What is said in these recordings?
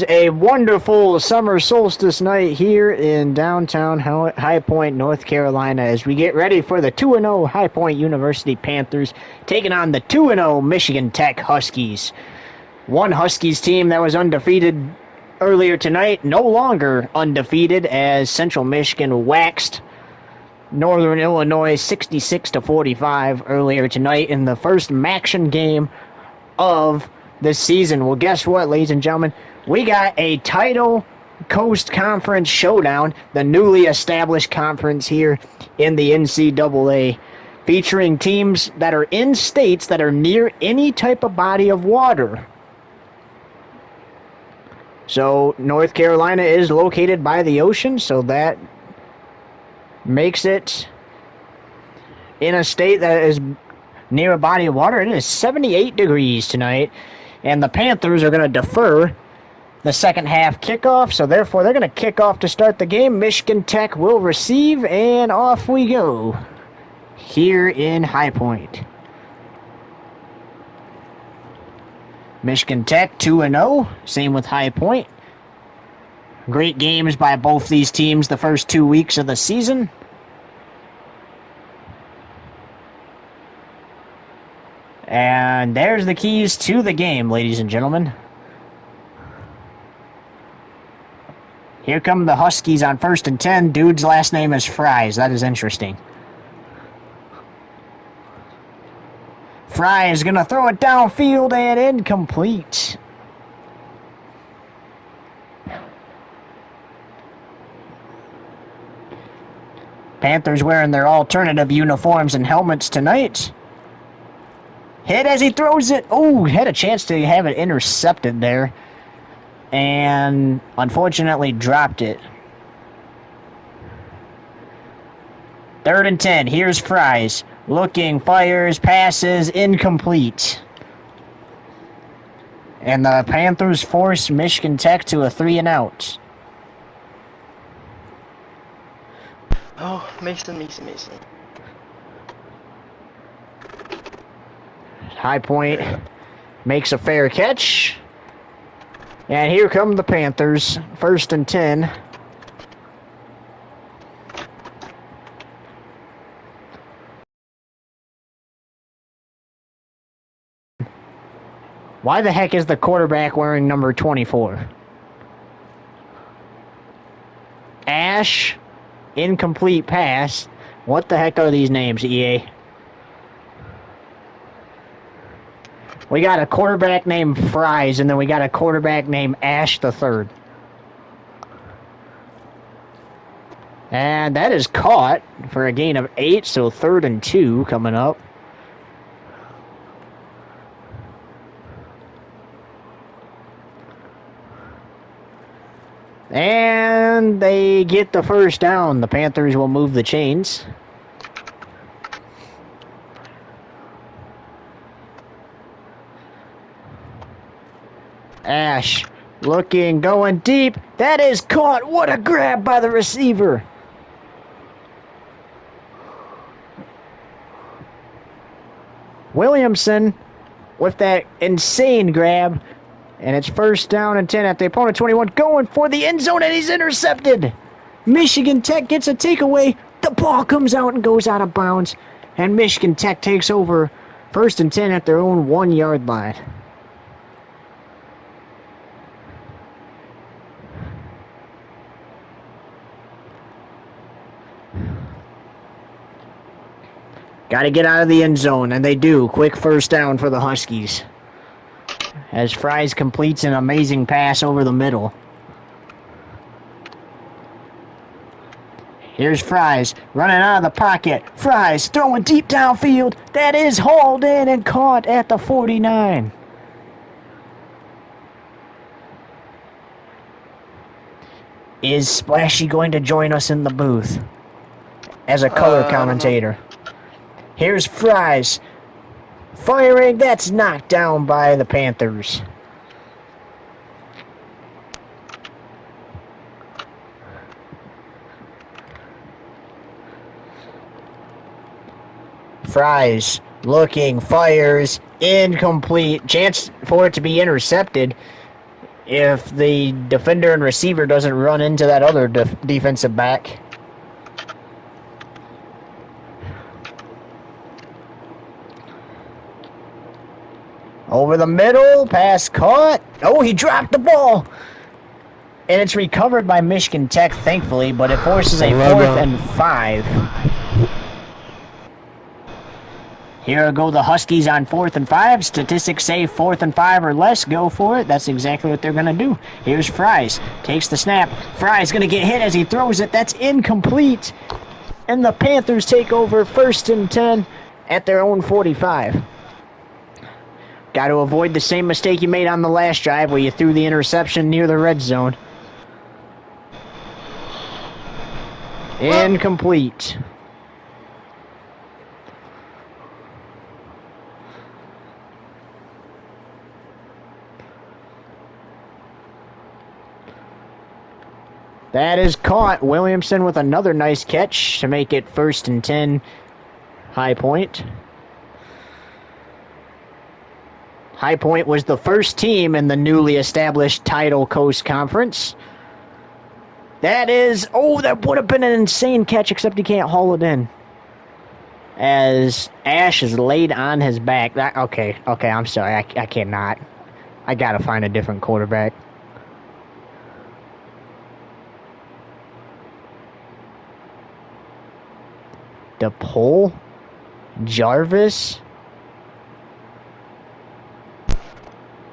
A wonderful summer solstice night here in downtown High Point, North Carolina, as we get ready for the 2-0 High Point University Panthers taking on the 2-0 Michigan Tech Huskies. One Huskies team that was undefeated earlier tonight, no longer undefeated, as Central Michigan waxed Northern Illinois 66-45 earlier tonight in the first MACtion game of this season. Well, guess what, ladies and gentlemen? We got a Title Coast Conference showdown, the newly established conference here in the NCAA, featuring teams that are in states that are near any type of body of water. So North Carolina is located by the ocean, so that makes it in a state that is near a body of water. It is 78 degrees tonight, and the Panthers are going to defer the second half kickoff, so therefore they're going to kick off to start the game. Michigan Tech will receive, and off we go here in High Point. Michigan Tech 2-0, same with High Point. Great games by both these teams the first 2 weeks of the season. And there's the keys to the game, ladies and gentlemen. Here come the Huskies on 1st and 10. Dude's last name is Fries. That is interesting. Fry is going to throw it downfield and incomplete. Panthers wearing their alternative uniforms and helmets tonight. Hit as he throws it. Oh, had a chance to have it intercepted there. And unfortunately dropped it. 3rd and 10. Here's Fries. Looking, fires, passes, incomplete. And the Panthers force Michigan Tech to a 3-and-out. Oh, Mason. High Point makes a fair catch. And here come the Panthers. 1st and 10. Why the heck is the quarterback wearing number 24? Ash, incomplete pass. What the heck are these names, EA? We got a quarterback named Fries, and then we got a quarterback named Ash the Third. And that is caught for a gain of 8, so 3rd and 2 coming up. And they get the first down. The Panthers will move the chains. Ash looking, going deep. That is caught. What a grab by the receiver. Williamson with that insane grab. And it's 1st down and 10 at the opponent 21. Going for the end zone, and he's intercepted. Michigan Tech gets a takeaway. The ball comes out and goes out of bounds. And Michigan Tech takes over 1st and 10 at their own 1-yard line. Got to get out of the end zone, and they do. Quick 1st down for the Huskies, as Fries completes an amazing pass over the middle. Here's Fries running out of the pocket. Fries throwing deep downfield. That is hauled in and caught at the 49. Is Splashy going to join us in the booth as a color commentator? Here's Fries. Firing, that's knocked down by the Panthers. Fries looking, fires, incomplete. Chance for it to be intercepted. if the defender and receiver doesn't run into that other defensive back. Over the middle, pass caught. Oh, he dropped the ball. And it's recovered by Michigan Tech, thankfully, but it forces a 4th and 5. Here go the Huskies on 4th and 5. Statistics say 4th and 5 or less. Go for it. That's exactly what they're going to do. Here's Fries. Takes the snap. Fries going to get hit as he throws it. That's incomplete. And the Panthers take over 1st and 10 at their own 45. Got to avoid the same mistake you made on the last drive where you threw the interception near the red zone. Incomplete. That is caught. Williamson with another nice catch to make it 1st and 10, High Point. High Point was the first team in the newly established Tidal Coast Conference. That would have been an insane catch, except he can't haul it in. As Ash is laid on his back. Okay, I'm sorry. I cannot. I gotta find a different quarterback. DePaul? Jarvis?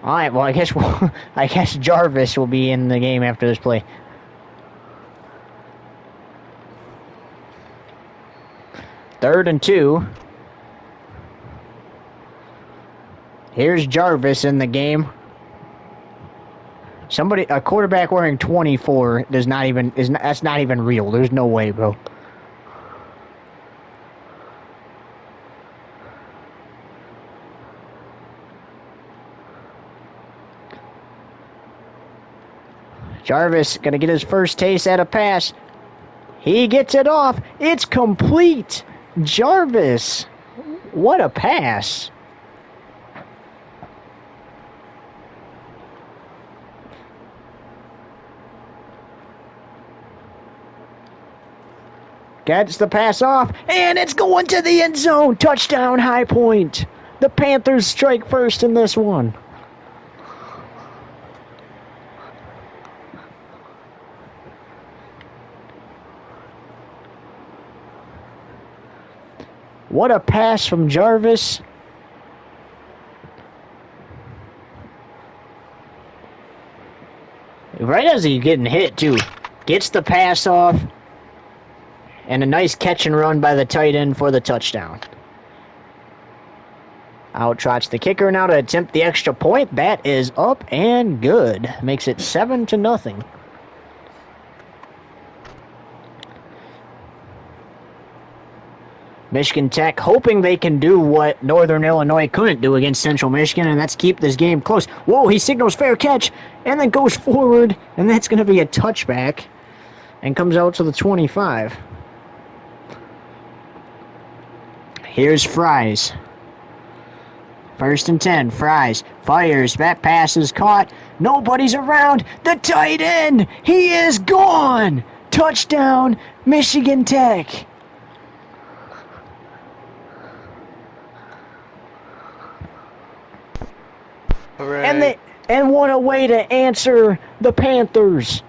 Alright, well, I guess Jarvis will be in the game after this play. Third and 2. Here's Jarvis in the game. A quarterback wearing 24 that's not even real. There's no way, bro. Jarvis gonna get his first taste at a pass. He gets it off. It's complete. Jarvis. What a pass. Gets the pass off, and it's going to the end zone. Touchdown, High Point. The Panthers strike first in this one. What a pass from Jarvis. Right as he's getting hit, too. Gets the pass off. And a nice catch and run by the tight end for the touchdown. Out trots the kicker now to attempt the extra point. That is up and good. Makes it 7-0. Michigan Tech hoping they can do what Northern Illinois couldn't do against Central Michigan, and that's keep this game close. Whoa, he signals fair catch, and then goes forward, and that's going to be a touchback, and comes out to the 25. Here's Fries. 1st and 10, Fries fires, that pass is caught, nobody's around, the tight end, he is gone! Touchdown, Michigan Tech! Hooray. And what a way to answer the Panthers.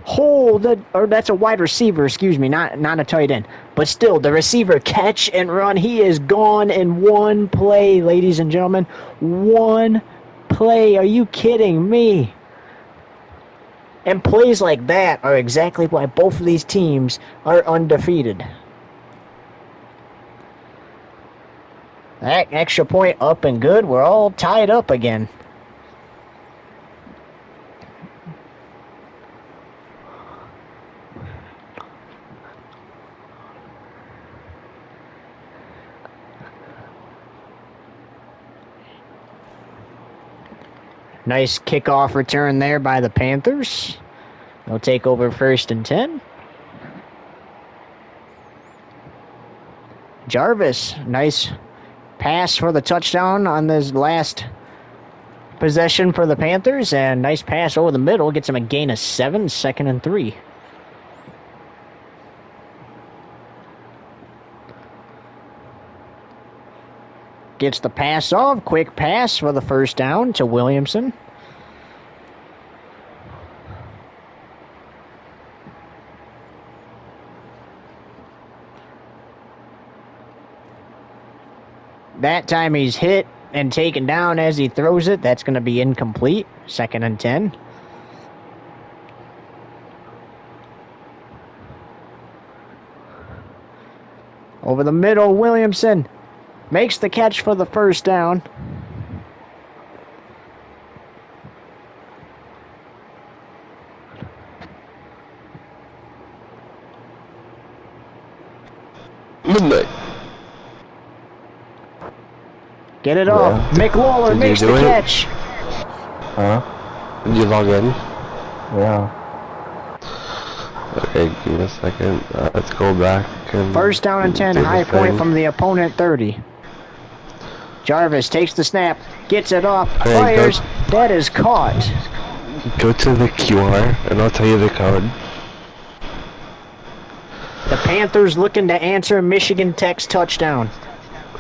That's a wide receiver, excuse me, not a tight end. But still, the receiver catch and run. He is gone in one play, ladies and gentlemen. One play. Are you kidding me? And plays like that are exactly why both of these teams are undefeated. That extra point up and good. We're all tied up again. Nice kickoff return there by the Panthers. They'll take over 1st and 10. Jarvis, nice pass for the touchdown on this last possession for the Panthers, and nice pass over the middle. Gets him a gain of 7, 2nd and 3. Gets the pass off. Quick pass for the first down to Williamson. That time he's hit and taken down as he throws it. That's going to be incomplete. 2nd and 10. Over the middle, Williamson makes the catch for the first down. Get it off. McLaurin makes the catch. Huh? Did you log in? Yeah. Okay, give me a second. Let's go back. And first down and 10, High Point from the opponent 30. Jarvis takes the snap, gets it off, fires. That is caught. Go to the QR, and I'll tell you the code. The Panthers looking to answer Michigan Tech's touchdown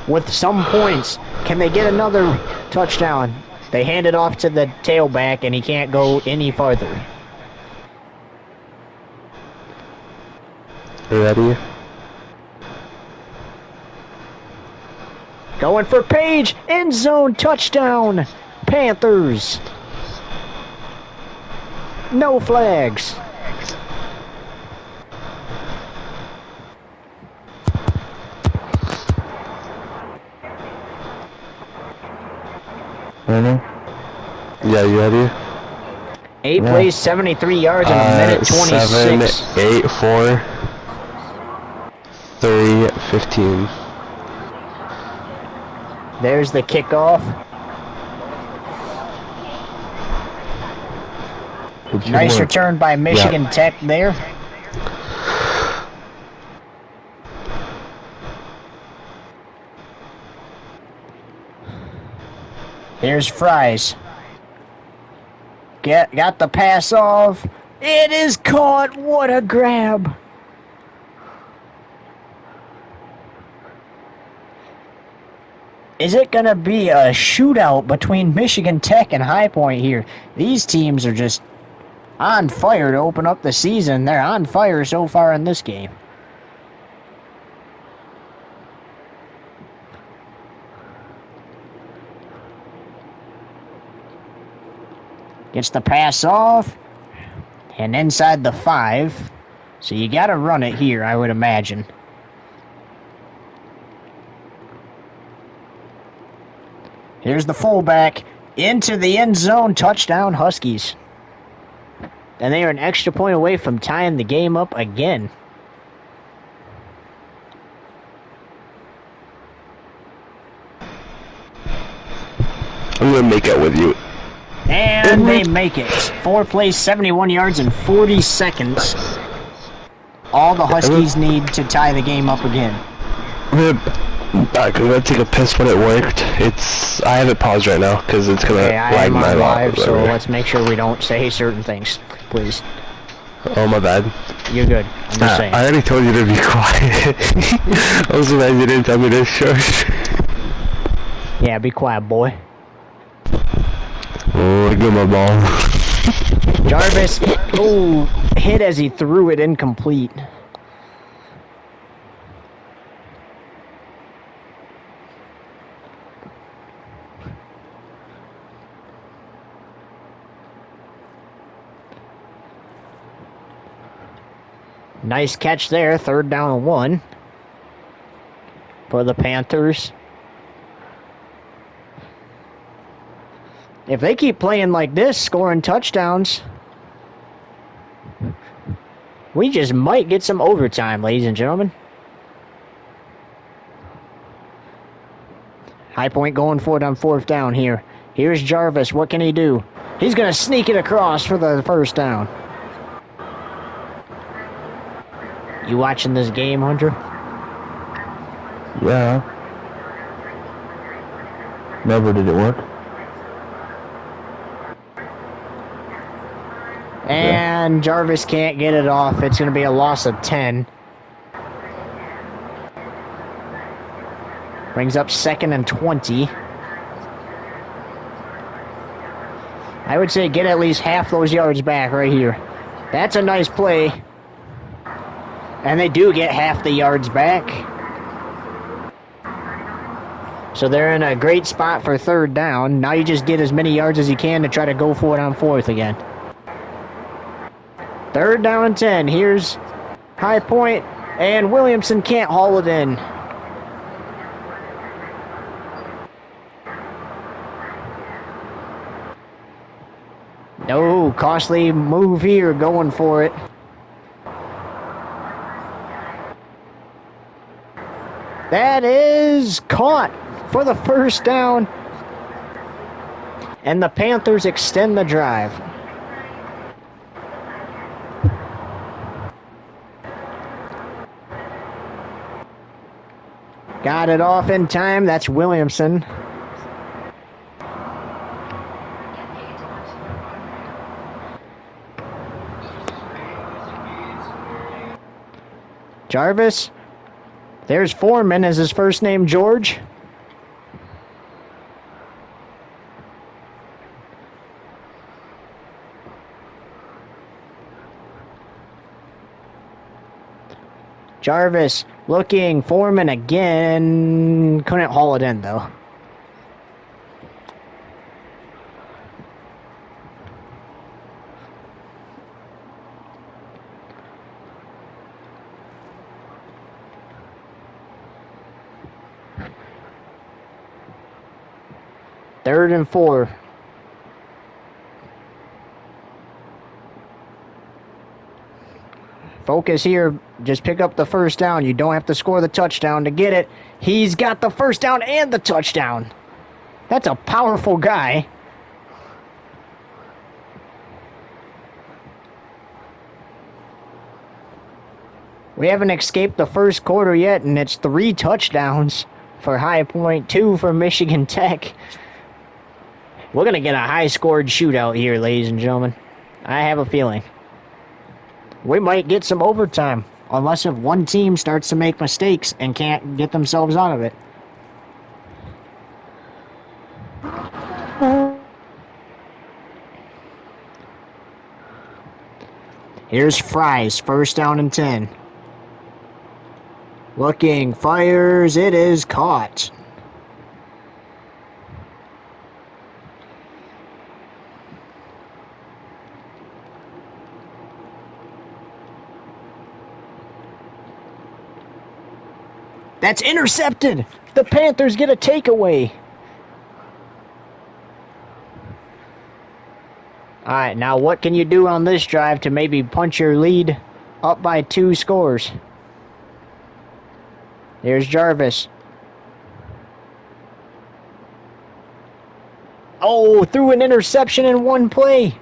with some points. Can they get another touchdown? They hand it off to the tailback, and he can't go any farther. Ready? Going for Page. End zone touchdown. Panthers. No flags. Ready? Yeah, you ready? 8 plays, 73 yards in a minute 26. 7, 8, 4, 3, 15. There's the kickoff. Nice return by Michigan Tech there. Here's Fries. Got the pass off. It is caught. What a grab. Is it going to be a shootout between Michigan Tech and High Point here? These teams are just on fire to open up the season. They're on fire so far in this game. Gets the pass off. And inside the 5. So you got to run it here, I would imagine. Here's the fullback. Into the end zone. Touchdown, Huskies. And they are an extra point away from tying the game up again. I'm going to make it with you. And they make it. 4 plays, 71 yards, and 40 seconds. All the Huskies need to tie the game up again. I'm gonna take a piss when it worked. I have it paused right now because it's gonna lag my live. So let's make sure we don't say certain things, please. Oh, my bad. You're good. I'm just saying. I already told you to be quiet. I was surprised you didn't tell me to shush. Yeah, be quiet, boy. Oh, I got my ball. Jarvis, hit as he threw it incomplete. Nice catch there, 3rd down and 1 for the Panthers. If they keep playing like this, scoring touchdowns, we just might get some overtime, ladies and gentlemen. High Point going for it on 4th down here. Here's Jarvis. What can he do? He's going to sneak it across for the first down. You watching this game, Hunter? Yeah. Never did it work. And Jarvis can't get it off. It's going to be a loss of 10. Brings up 2nd and 20. I would say get at least half those yards back right here. That's a nice play. And they do get half the yards back. So they're in a great spot for 3rd down. Now you just get as many yards as you can to try to go for it on 4th again. 3rd down and 10. Here's High Point, and Williamson can't haul it in. No, costly move here, going for it. That is caught for the 1st down. And the Panthers extend the drive. Got it off in time. That's Williamson. Jarvis. There's Foreman. Is his first name George? Jarvis looking. Foreman again. Couldn't haul it in, though. Third and 4. Focus here. Just pick up the 1st down. You don't have to score the touchdown to get it. He's got the 1st down and the touchdown. That's a powerful guy. We haven't escaped the 1st quarter yet, and it's 3 touchdowns for High Point, 2 for Michigan Tech. We're going to get a high-scored shootout here, ladies and gentlemen. I have a feeling. We might get some overtime, unless if one team starts to make mistakes and can't get themselves out of it. Here's Fries, 1st down and 10. Looking, fires, it is caught. That's intercepted. The Panthers get a takeaway. All right, now what can you do on this drive to maybe punch your lead up by 2 scores? There's Jarvis. Oh, threw an interception in one play.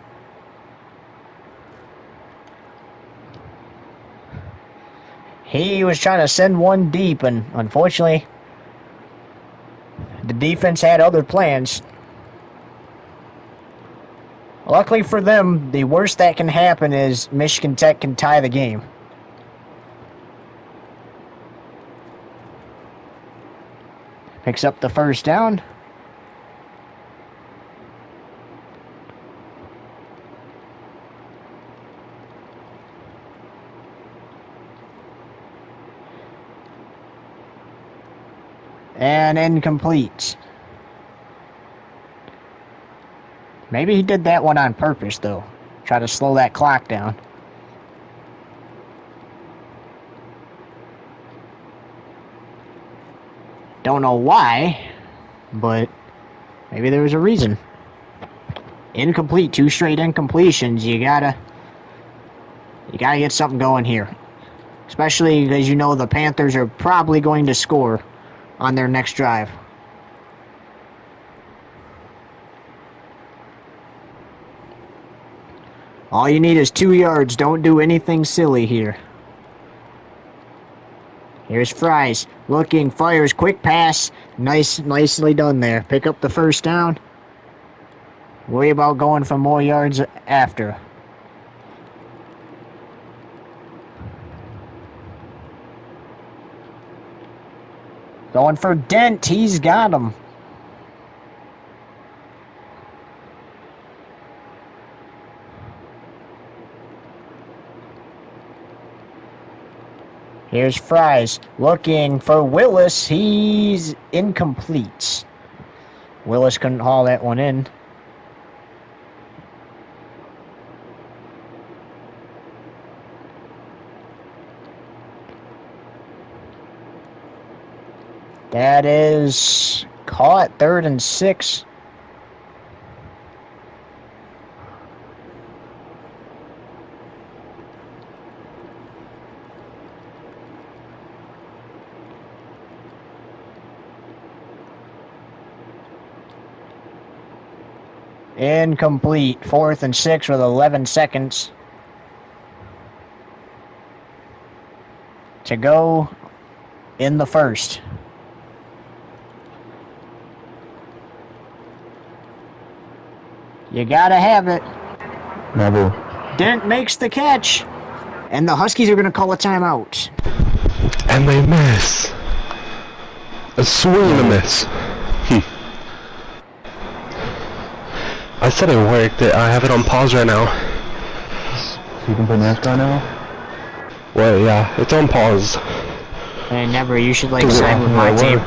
He was trying to send one deep, and unfortunately, the defense had other plans. Luckily for them, the worst that can happen is Michigan Tech can tie the game. Picks up the 1st down. And incomplete. Maybe he did that one on purpose, though. Try to slow that clock down. Don't know why, but maybe there was a reason. Incomplete, 2 straight incompletions. You gotta get something going here. Especially because you know the Panthers are probably going to score on their next drive. All you need is 2 yards. Don't do anything silly here. Here's Fries. Looking, fires, quick pass. Nicely done there. Pick up the 1st down. Worry about going for more yards after. Going for Dent. He's got him. Here's Fries looking for Willis. He's incomplete. Willis couldn't haul that one in. That is caught. 3rd and 6. Incomplete. 4th and 6 with 11 seconds to go in the first. You gotta have it. Never. Dent makes the catch. And the Huskies are gonna call a timeout. And they miss. A swing and a miss. I said it worked. I have it on pause right now. So you can play NASCAR now? Well, yeah, it's on pause. And never, you should like sign with my team.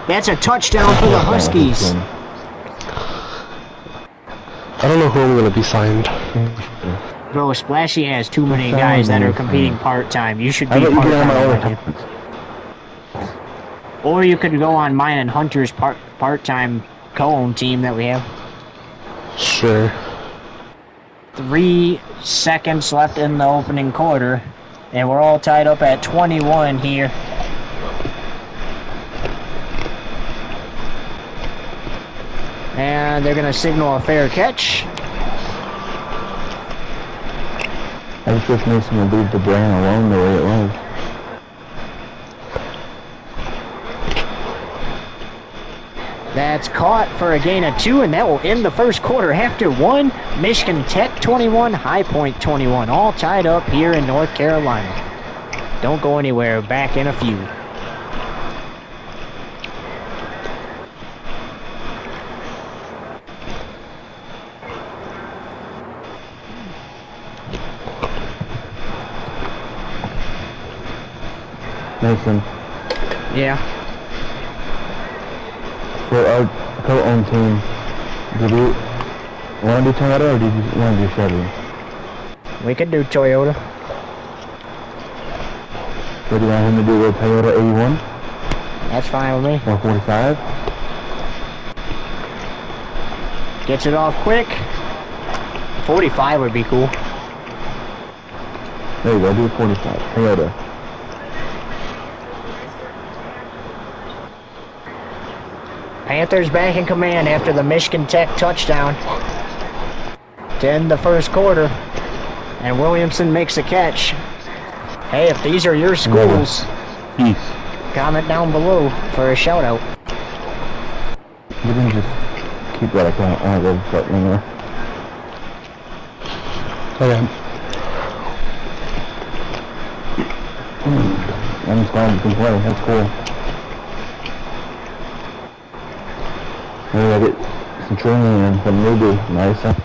That's a touchdown for the Huskies. I don't know who I'm gonna be signed. Bro, Splashy has too many guys that are competing part-time. You should be part-time. Or you could go on mine and Hunter's part-time co-own team that we have. Sure. 3 seconds left in the opening quarter. And we're all tied up at 21 here. And they're going to signal a fair catch. I just need someone to leave the brain alone the way it was. That's caught for a gain of 2, and that will end the first quarter. After 1, Michigan Tech 21, High Point 21. All tied up here in North Carolina. Don't go anywhere. Back in a few. Mason, Yeah. for our co-own team, did you want to do Toyota or did you want to do Chevy? We could do Toyota. So do you want him to do a Toyota 81 That's fine with me. or 45? Gets it off quick. 45 would be cool. There you go, do 45. Toyota. Panthers back in command after the Michigan Tech touchdown to end the first quarter. And Williamson makes a catch. Hey, if these are your schools, comment down below for a shout out. We can just keep that account on the website anyway. Okay. I'm just glad you can play, that's cool. Maybe I get some training in from Nido, nice.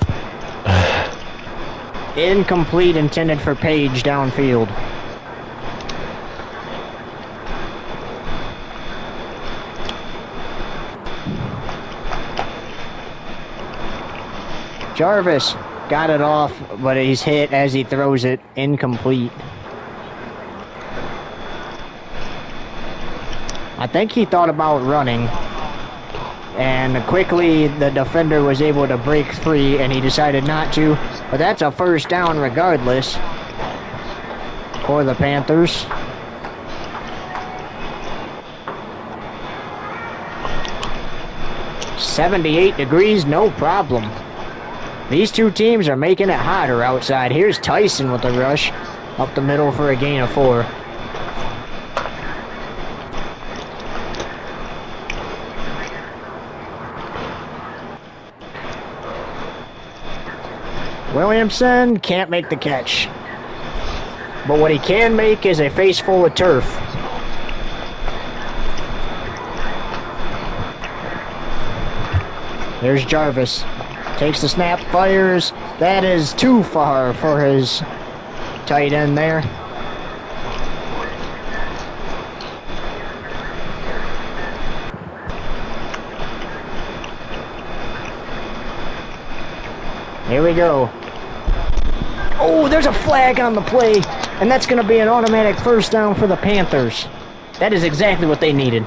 Incomplete, intended for Page downfield. Jarvis got it off, but he's hit as he throws it. Incomplete. I think he thought about running, and quickly the defender was able to break free, and he decided not to. But that's a first down regardless for the Panthers. "78 degrees, no problem." These two teams are making it hotter outside. Here's Tyson with the rush up the middle for a gain of 4. Williamson can't make the catch. But what he can make is a face full of turf. There's Jarvis. Takes the snap, fires. That is too far for his tight end there. Here we go. Oh, there's a flag on the play, and that's going to be an automatic first down for the Panthers. That is exactly what they needed.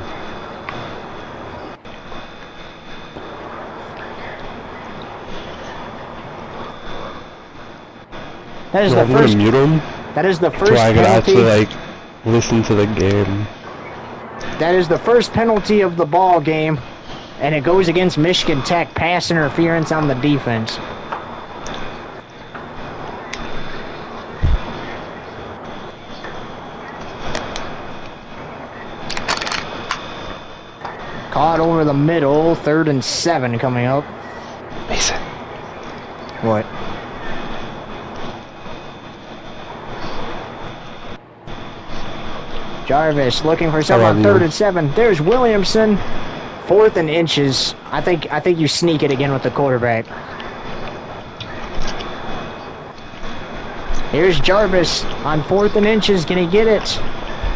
That is the first. Mute him. That is the first so I can penalty. actually listen to the game. That is the first penalty of the ball game, and it goes against Michigan Tech. Pass interference on the defense. Caught over the middle, 3rd and 7 coming up. Mason. What? Jarvis looking for someone on 3rd and 7. There's Williamson. 4th and inches. I think you sneak it again with the quarterback. Here's Jarvis on 4th and inches. Can he get it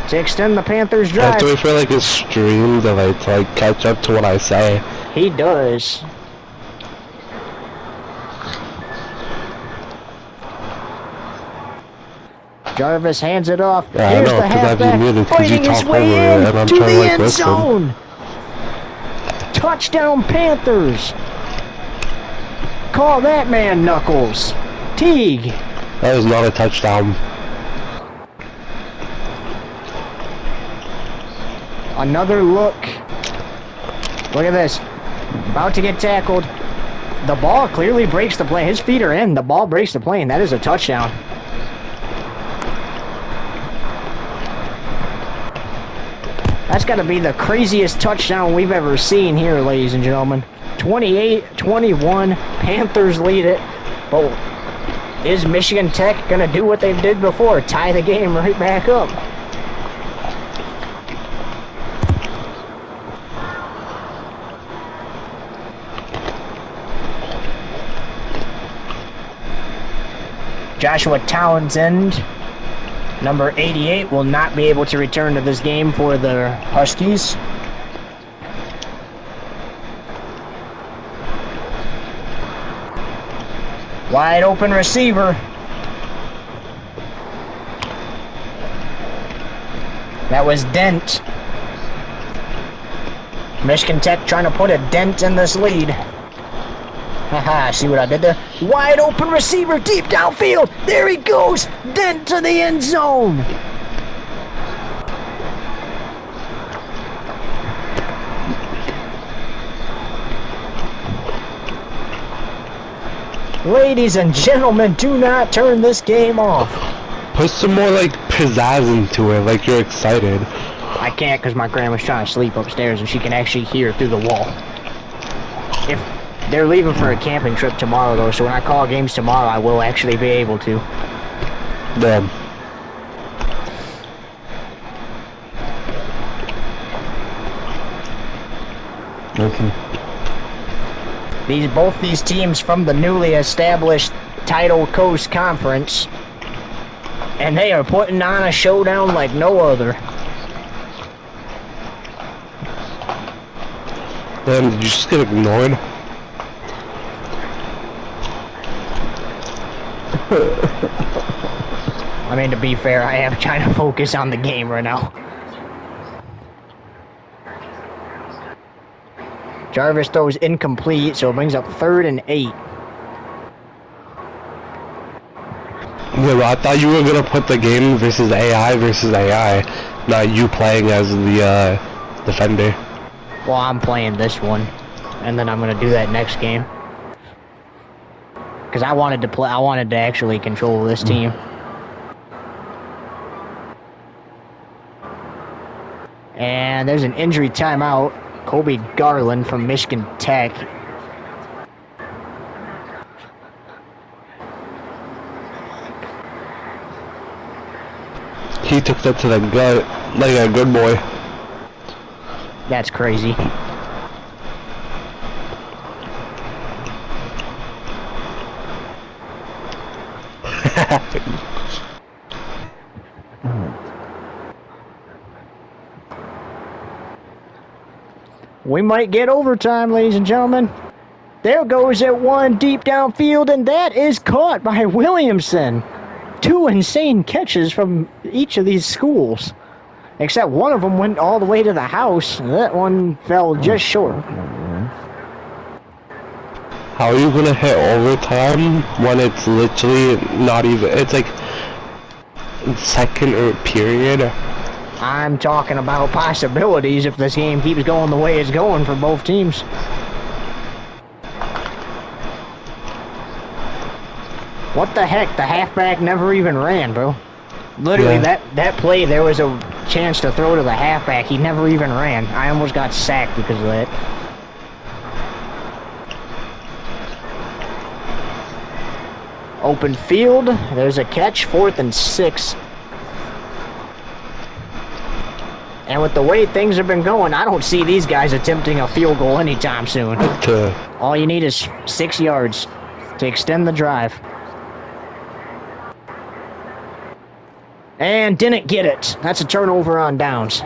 to extend the Panthers' drive? I have to wait for like a stream to like catch up to what I say. He does. Jarvis hands it off. Yeah, Here's I know, the 'cause I've been muted halfback 'cause you fighting his talk way over it, and I'm in to trying the to, like, end listen. zone. Touchdown Panthers. Call that man Knuckles. Teague. That was not a touchdown. Another look. Look at this. About to get tackled. The ball clearly breaks the play. His feet are in. The ball breaks the play, and that is a touchdown. That's got to be the craziest touchdown we've ever seen here, ladies and gentlemen. 28-21. Panthers lead it. But is Michigan Tech going to do what they did before? Tie the game right back up. Joshua Townsend, number 88, will not be able to return to this game for the Huskies. Wide open receiver. That was Dent. Michigan Tech trying to put a dent in this lead. Haha, see what I did there? Wide open receiver, deep downfield. There he goes. Dent to the end zone. Ladies and gentlemen, do not turn this game off. Put some more like pizzazz into it, like you're excited. I can't because my grandma's trying to sleep upstairs and she can actually hear through the wall. If they're leaving for a camping trip tomorrow though, so when I call games tomorrow, I will actually be able to. Damn. Okay. Both these teams from the newly established Tidal Coast Conference, and they are putting on a showdown like no other. Damn, did you just get ignored? I mean, to be fair, I am trying to focus on the game right now. Jarvis throws incomplete, so it brings up 3rd and 8. Yeah, well, I thought you were gonna put the game versus AI, not you playing as the defender. Well, I'm playing this one, and then I'm gonna do that next game. Because I wanted to actually control this team. And there's an injury timeout. Kobe Garland from Michigan Tech. He took that to the gut like a good boy. That's crazy. We might get overtime, ladies and gentlemen. There goes it one deep downfield, and that is caught by Williamson. 2 insane catches from each of these schools. Except one of them went all the way to the house, and that one fell just short. How are you gonna hit overtime when it's literally not even, it's like second or period? I'm talking about possibilities if this game keeps going the way it's going for both teams. What the heck? The halfback never even ran, bro. Literally, Yeah. that play, there was a chance to throw to the halfback. He never even ran. I almost got sacked because of that. Open field. There's a catch. 4th and 6. And with the way things have been going, I don't see these guys attempting a field goal anytime soon. All you need is 6 yards to extend the drive. And didn't get it. That's a turnover on downs.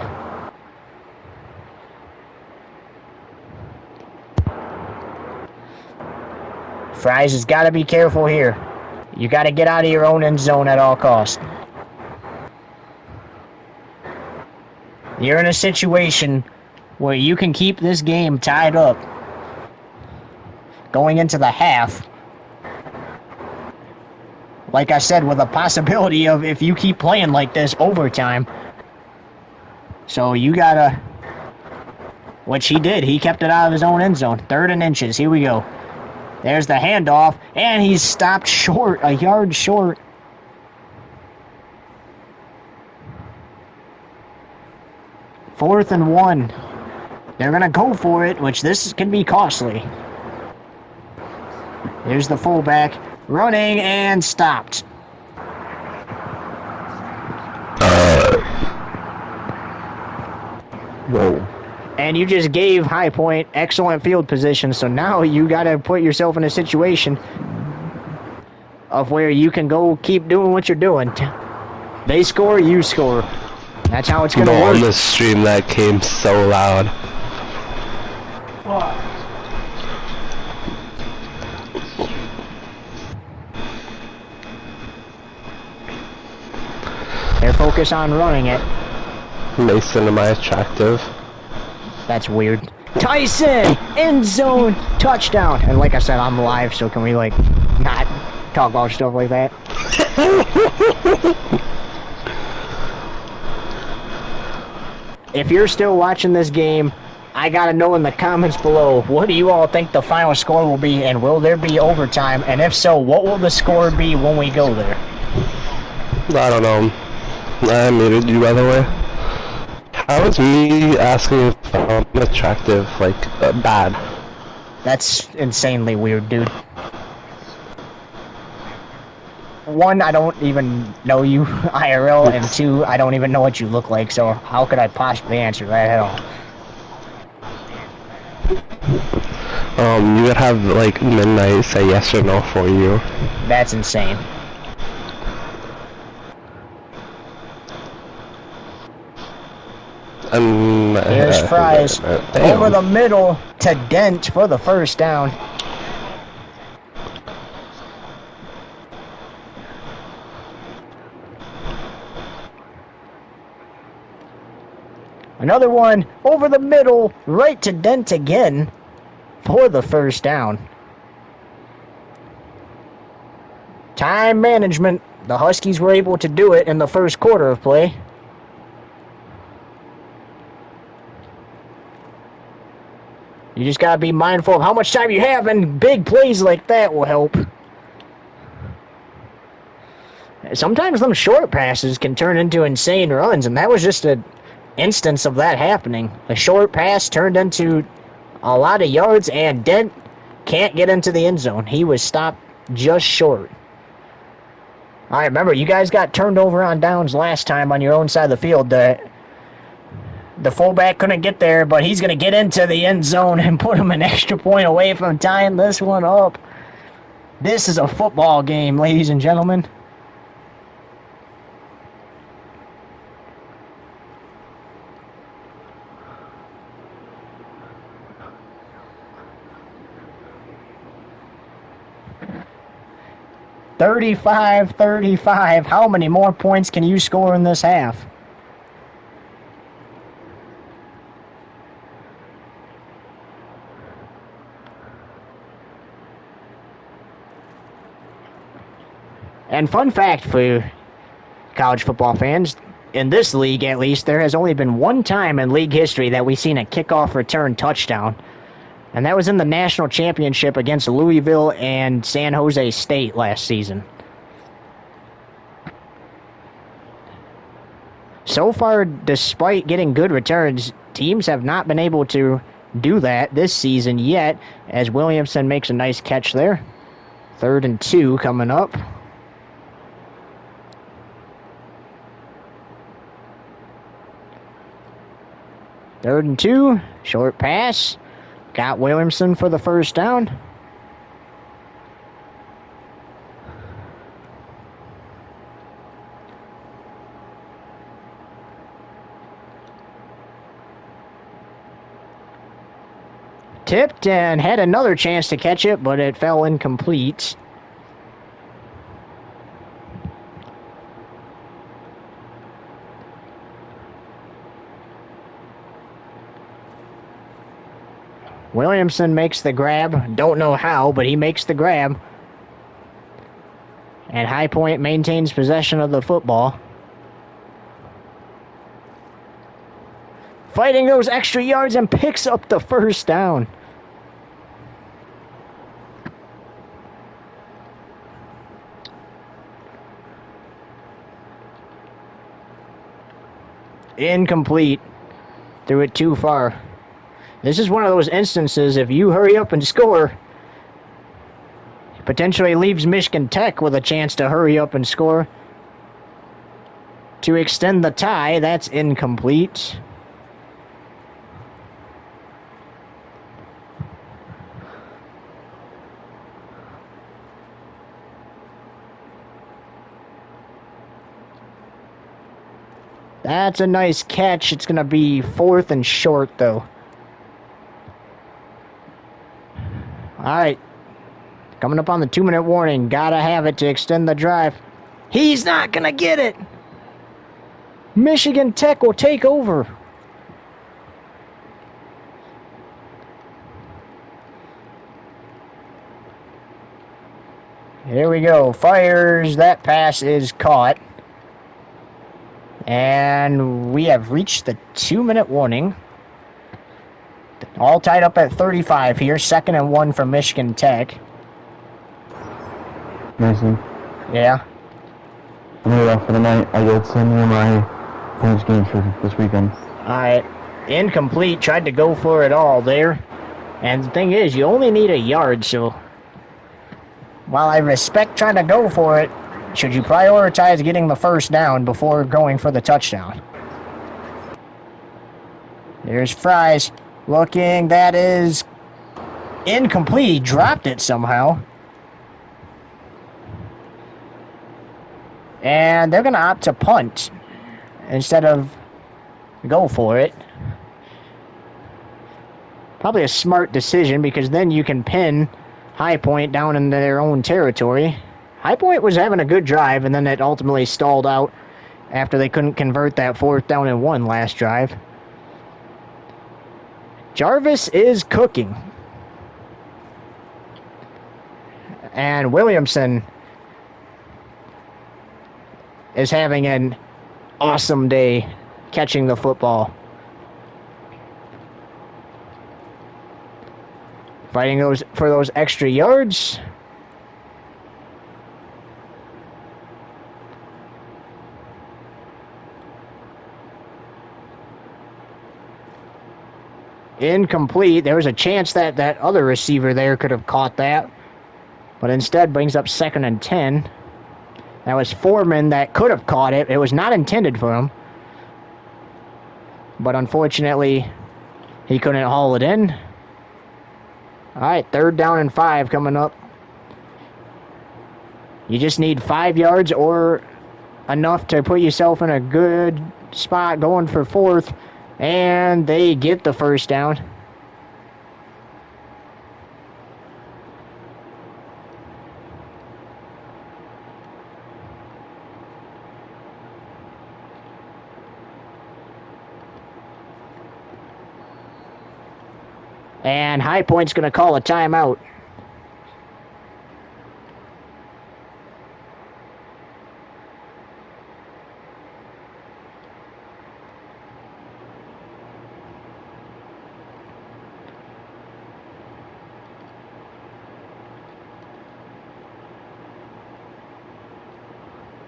Fries has got to be careful here. You got to get out of your own end zone at all costs. You're in a situation where you can keep this game tied up going into the half. Like I said, with a possibility of, if you keep playing like this, overtime. So you gotta... Which he did. He kept it out of his own end zone. 3rd and inches. Here we go. There's the handoff. And he's stopped short. A yard short. Fourth and 1. They're gonna go for it, which this can be costly. Here's the fullback. Running and stopped. Whoa. And you just gave High Point excellent field position, so now you got to put yourself in a situation of where you can go keep doing what you're doing. They score, you score. That's how it's going to work. On the stream that came so loud. What? They're focused on running it. Mason, am I attractive? That's weird. Tyson! End zone! Touchdown! And like I said, I'm live, so can we, like, not talk about stuff like that? If you're still watching this game, I gotta know in the comments below, what do you all think the final score will be, and will there be overtime? And if so, what will the score be when we go there? I don't know. I muted you, by the way. How is me asking if I'm attractive, like, bad? That's insanely weird, dude. One, I don't even know you IRL, and 2, I don't even know what you look like, so how could I possibly answer that at all? You would have, like, Midnight say yes or no for you. That's insane. Here's Fries over the middle to Dent for the first down. Another one over the middle, right to Dent again for the first down. Time management. The Huskies were able to do it in the first quarter of play. You just gotta be mindful of how much time you have, and big plays like that will help. Sometimes them short passes can turn into insane runs, and that was just an instance of that happening. A short pass turned into a lot of yards, and Dent can't get into the end zone. He was stopped just short. All right, remember, you guys got turned over on downs last time on your own side of the field. The fullback couldn't get there, but he's going to get into the end zone and put him an extra point away from tying this one up. This is a football game, ladies and gentlemen. 35-35. How many more points can you score in this half? And fun fact for college football fans, in this league at least, there has only been one time in league history that we've seen a kickoff return touchdown. And that was in the national championship against Louisville and San Jose State last season. So far, despite getting good returns, teams have not been able to do that this season yet, as Williamson makes a nice catch there. 3rd and 2 coming up. Third and 2, short pass. Got Williamson for the first down. Tipped and had another chance to catch it, but it fell incomplete. Williamson makes the grab. Don't know how, but he makes the grab. And High Point maintains possession of the football. Fighting those extra yards and picks up the first down. Incomplete. Threw it too far. This is one of those instances, if you hurry up and score, potentially leaves Michigan Tech with a chance to hurry up and score. To extend the tie, that's incomplete. That's a nice catch. It's going to be 4th and short, though. Alright. Coming up on the 2-minute warning. Gotta have it to extend the drive. He's not gonna get it! Michigan Tech will take over. Here we go. Fires. That pass is caught. And we have reached the 2-minute warning. All tied up at 35 here. 2nd and 1 for Michigan Tech. Mason. Yeah. I'm gonna off for the night. I got some of my points games for this weekend. Alright. Incomplete. Tried to go for it all there. And the thing is, you only need a yard, so while I respect trying to go for it, should you prioritize getting the first down before going for the touchdown? There's Fries. Looking, that is incomplete. He dropped it somehow. And they're going to opt to punt instead of go for it. Probably a smart decision because then you can pin High Point down in their own territory. High Point was having a good drive, and then it ultimately stalled out after they couldn't convert that 4th down and 1 last drive. Jarvis is cooking. And Williamson is having an awesome day catching the football. Fighting for those extra yards. Incomplete. There was a chance that that other receiver there could have caught that, but instead brings up 2nd and 10. That was Foreman that could have caught it. It was not intended for him, but unfortunately he couldn't haul it in. All right, 3rd down and 5 coming up. You just need 5 yards or enough to put yourself in a good spot going for 4th. And they get the first down. And High Point's going to call a timeout.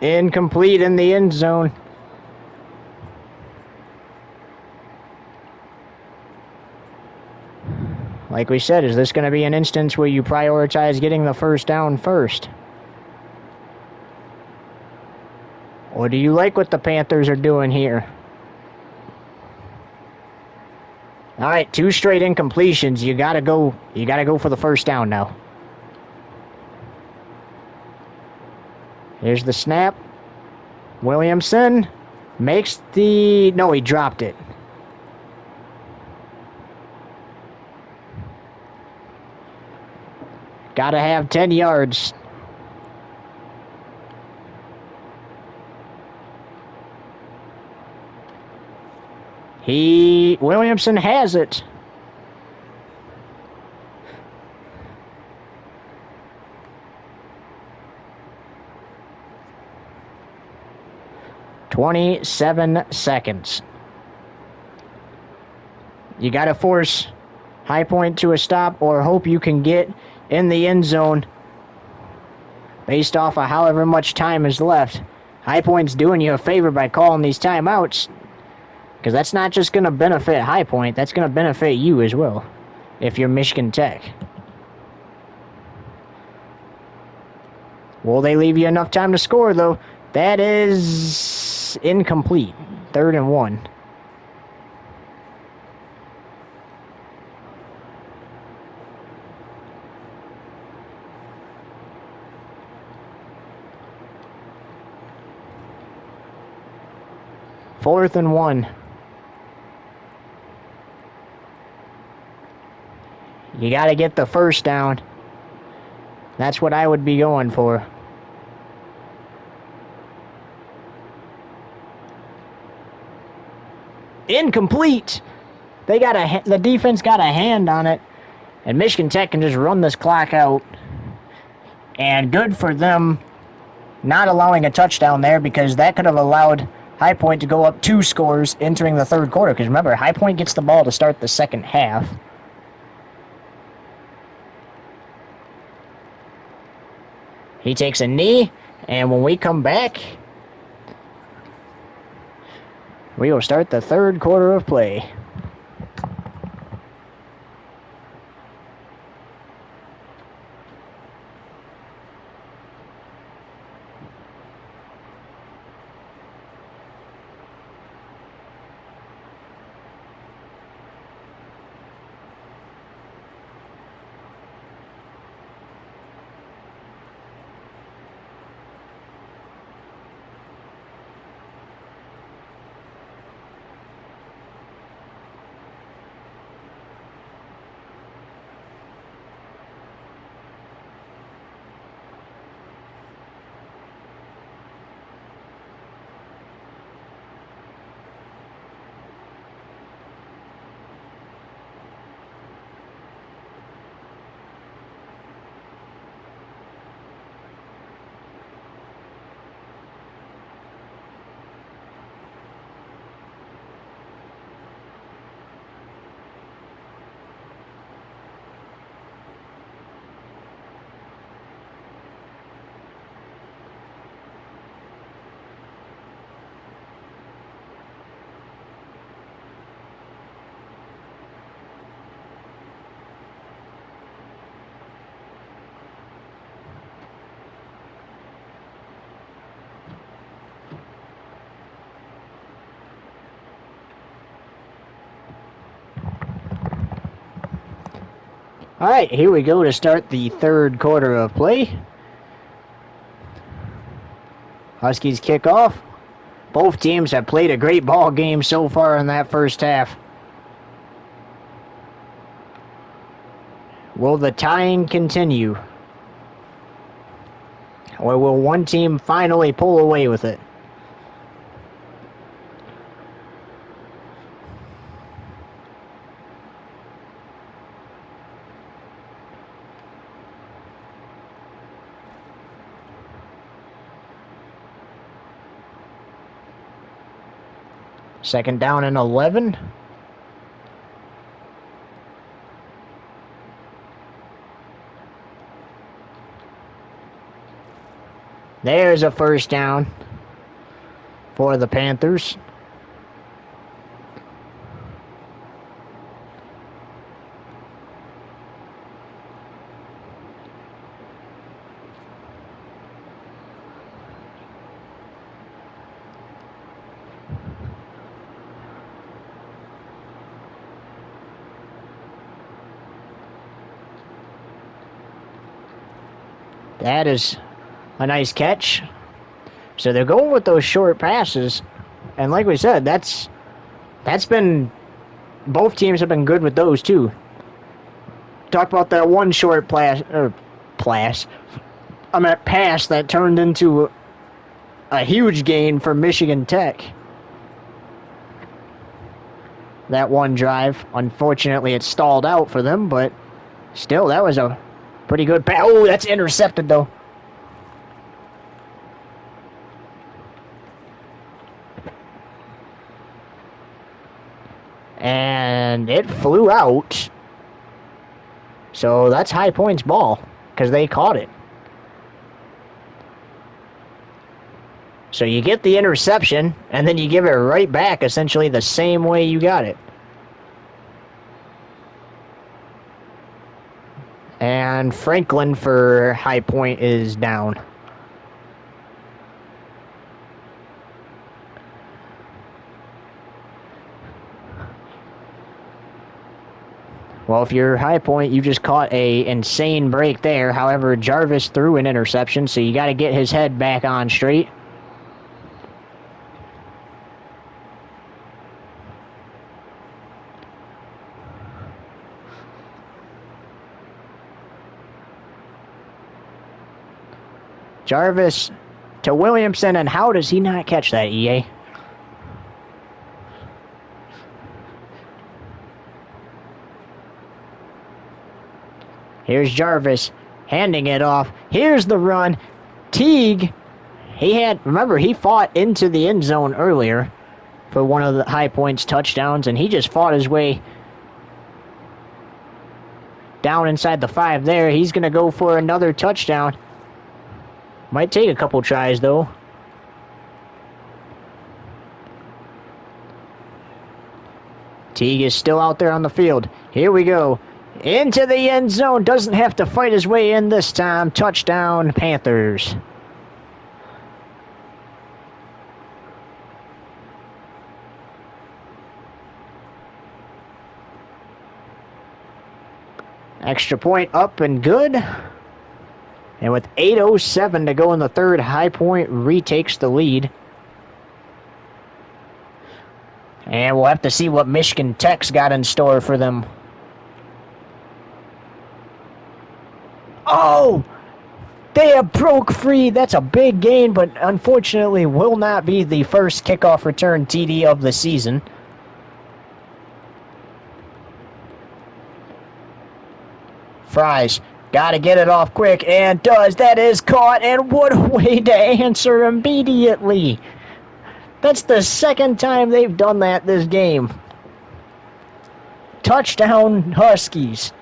Incomplete in the end zone. Like we said, is this going to be an instance where you prioritize getting the first down first? Or do you like what the Panthers are doing here? All right, 2 straight incompletions. You gotta go for the first down now. Here's the snap. Williamson makes the... No, he dropped it. Gotta have 10 yards. Williamson has it. "27 seconds. You got to force High Point to a stop or hope you can get in the end zone based off of however much time is left. High Point's doing you a favor by calling these timeouts, because that's not just going to benefit High Point, that's going to benefit you as well if you're Michigan Tech. Will they leave you enough time to score, though? That is incomplete. 3rd and 1. Fourth and 1. You got to get the first down. That's what I would be going for. Incomplete. The defense got a hand on it, and Michigan Tech can just run this clock out. And good for them not allowing a touchdown there, because that could have allowed High Point to go up 2 scores entering the 3rd quarter. Because remember, High Point gets the ball to start the second half. He takes a knee, and when we come back, we will start the 3rd quarter of play. All right, here we go to start the 3rd quarter of play. Huskies kick off. Both teams have played a great ball game so far in that first half. Will the tying continue? Or will one team finally pull away with it? Second down and 11. There's a first down for the Panthers. That is a nice catch. So they're going with those short passes. And like we said, that's been, both teams have been good with those too. Talk about that one short pass that turned into a huge gain for Michigan Tech. That one drive, unfortunately it stalled out for them, but still, that was a pretty good pass. Oh, that's intercepted though. And it flew out. So that's High Point's ball, because they caught it. So you get the interception, and then you give it right back essentially the same way you got it. And Franklin for High Point is down. Well, if you're High Point, you just caught a insane break there. However, Jarvis threw an interception, so you got to get his head back on straight. Jarvis to Williamson, and how does he not catch that, EA? Here's Jarvis handing it off. Here's the run. Teague, remember, he fought into the end zone earlier for one of the High Point's touchdowns, and he just fought his way down inside the 5 there. He's going to go for another touchdown. Might take a couple tries, though. Teague is still out there on the field. Here we go. Into the end zone. Doesn't have to fight his way in this time. Touchdown, Panthers. Extra point up and good. And with 8:07 to go in the third, High Point retakes the lead. And we'll have to see what Michigan Tech's got in store for them. Oh! They have broke free. That's a big gain, but unfortunately will not be the first kickoff return TD of the season. Fries, got to get it off quick, and does. That is caught, and what a way to answer immediately. That's the second time they've done that this game. Touchdown, Huskies.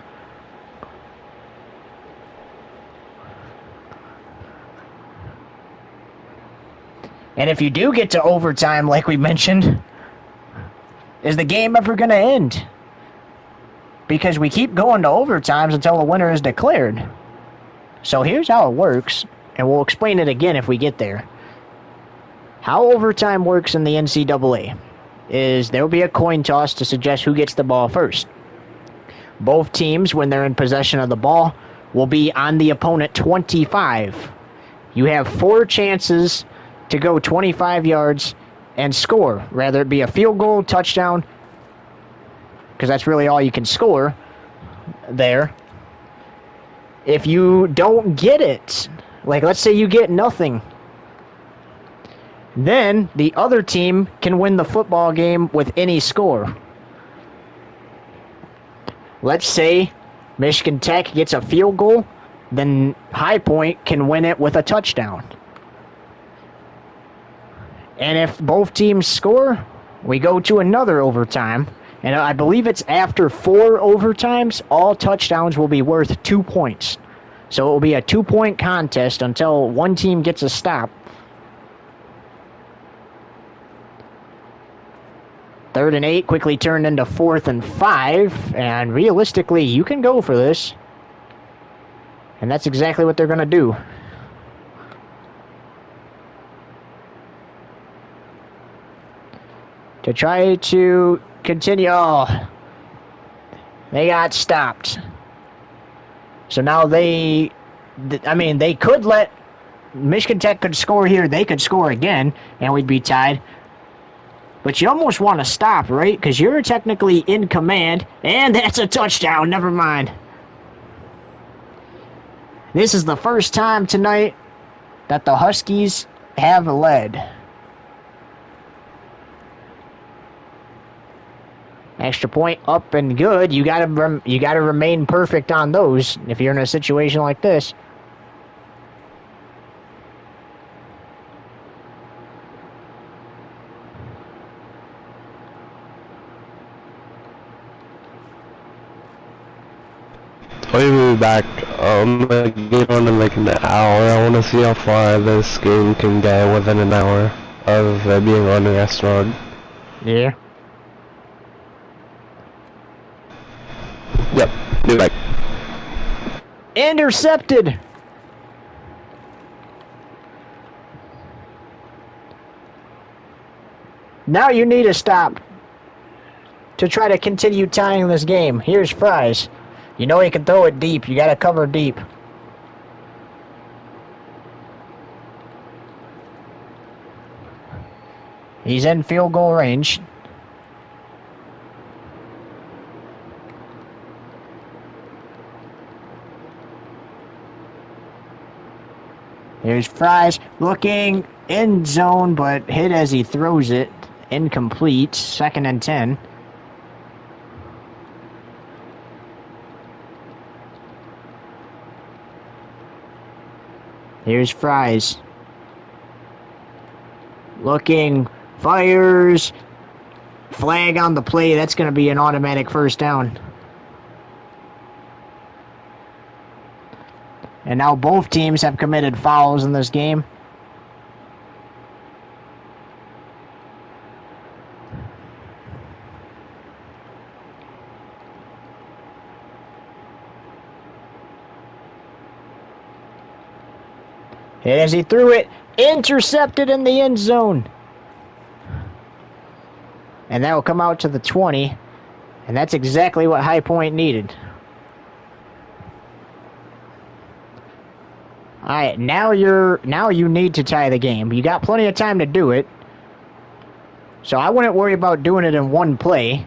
And if you do get to overtime, like we mentioned, is the game ever going to end? Because we keep going to overtimes until the winner is declared. So here's how it works, and we'll explain it again if we get there. How overtime works in the NCAA is there will be a coin toss to suggest who gets the ball first. Both teams, when they're in possession of the ball, will be on the opponent 25. You have 4 chances to go 25 yards and score, whether it be a field goal, touchdown, because that's really all you can score there. If you don't get it, like let's say you get nothing, then the other team can win the football game with any score. Let's say Michigan Tech gets a field goal, then High Point can win it with a touchdown. And if both teams score, we go to another overtime, and I believe it's after 4 overtimes, all touchdowns will be worth 2 points. So it will be a 2-point contest until one team gets a stop. 3rd and 8 quickly turned into 4th and 5, and realistically, you can go for this. And that's exactly what they're going to do. To try to continue. Oh, they got stopped. So now they could let Michigan Tech could score here. They could score again, and we'd be tied. But you almost want to stop, right? Because you're technically in command, and that's a touchdown. Never mind. This is the first time tonight that the Huskies have led. Extra point up and good. You gotta remain perfect on those if you're in a situation like this. I'll be back. I'm gonna get on in like an hour. I wanna see how far this game can get within an hour of being on the restaurant. Yeah. Yep, be back. Intercepted. Now you need a stop to try to continue tying this game. Here's Fries. You know he can throw it deep. You got to cover deep. He's in field goal range. Here's Fries looking end zone, but hit as he throws it. Incomplete. 2nd and 10. Here's Fries. Looking, fires. Flag on the play. That's going to be an automatic first down. And now both teams have committed fouls in this game. And as he threw it, intercepted in the end zone. And that will come out to the 20. And that's exactly what High Point needed. Alright, now you need to tie the game. You got plenty of time to do it. So I wouldn't worry about doing it in one play.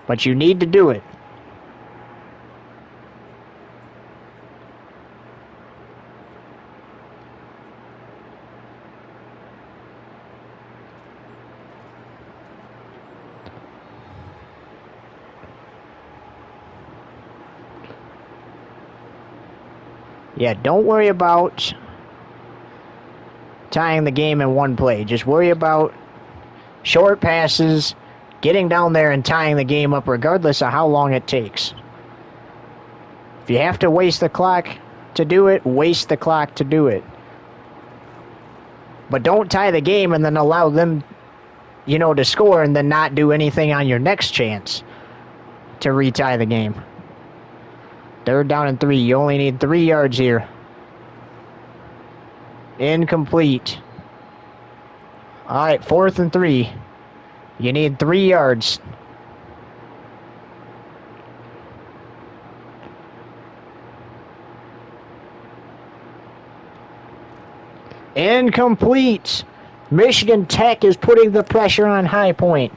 But you need to do it. Yeah, don't worry about tying the game in one play. Just worry about short passes, getting down there and tying the game up regardless of how long it takes. If you have to waste the clock to do it, waste the clock to do it. But don't tie the game and then allow them, to score and then not do anything on your next chance to retie the game. 3rd down and 3. You only need 3 yards here. Incomplete. All right, 4th and 3. You need 3 yards. Incomplete. Michigan Tech is putting the pressure on High Point.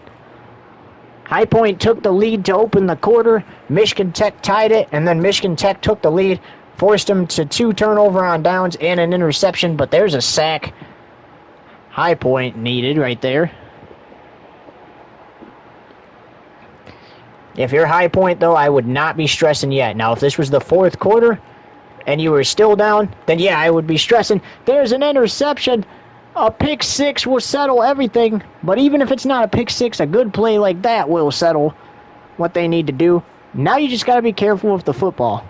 High Point took the lead to open the quarter. Michigan Tech tied it, and then Michigan Tech took the lead, forced them to 2 turnover on downs and an interception, but there's a sack High Point needed right there. If you're High Point, though, I would not be stressing yet. Now, if this was the 4th quarter and you were still down, then yeah, I would be stressing. There's an interception. A pick six will settle everything, but even if it's not a pick six, a good play like that will settle what they need to do. Now you just got to be careful with the football.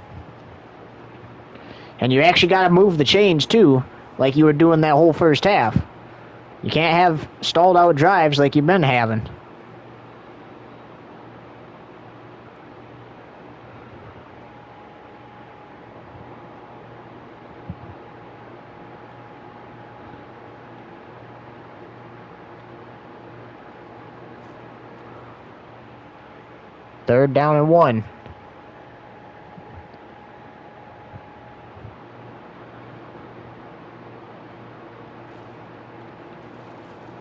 And you actually got to move the chains, too, like you were doing that whole first half. You can't have stalled out drives like you've been having. Third down and 1.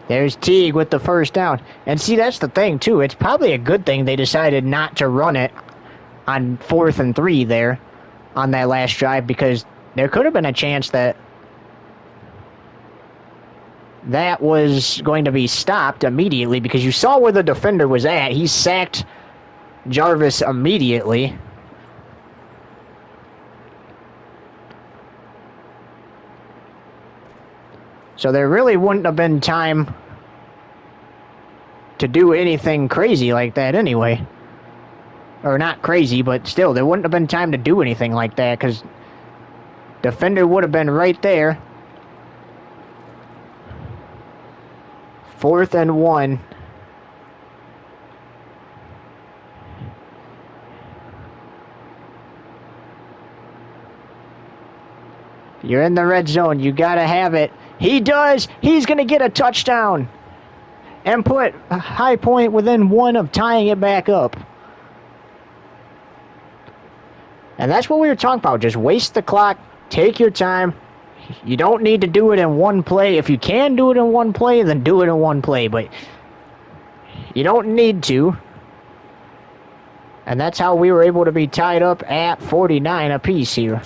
There's Teague with the first down. And see, that's the thing, too. It's probably a good thing they decided not to run it on 4th and 3 there on that last drive, because there could have been a chance that that was going to be stopped immediately, because you saw where the defender was at. He sacked Jarvis immediately. So there really wouldn't have been time to do anything crazy like that anyway. Or not crazy, but still, there wouldn't have been time to do anything like that, because defender would have been right there. 4th and 1. You're in the red zone. You got to have it. He does. He's going to get a touchdown and put High Point within 1 of tying it back up. And that's what we were talking about. Just waste the clock. Take your time. You don't need to do it in one play. If you can do it in one play, then do it in one play. But you don't need to. And that's how we were able to be tied up at 49 apiece here.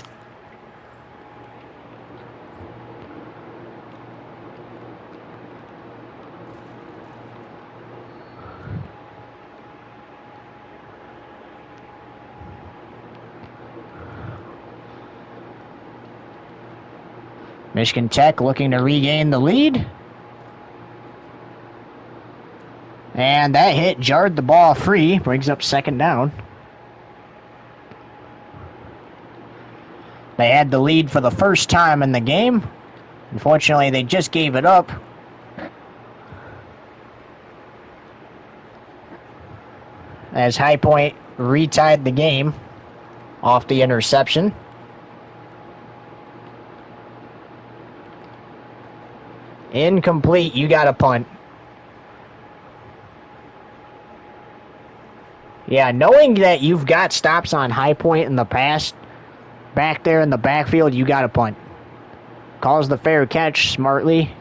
Michigan Tech looking to regain the lead. And that hit jarred the ball free, brings up 2nd down. They had the lead for the first time in the game. Unfortunately, they just gave it up. As High Point retied the game off the interception. Incomplete. You got a punt. Yeah, knowing that you've got stops on High Point in the past, back there in the backfield, you got a punt. Calls the fair catch smartly.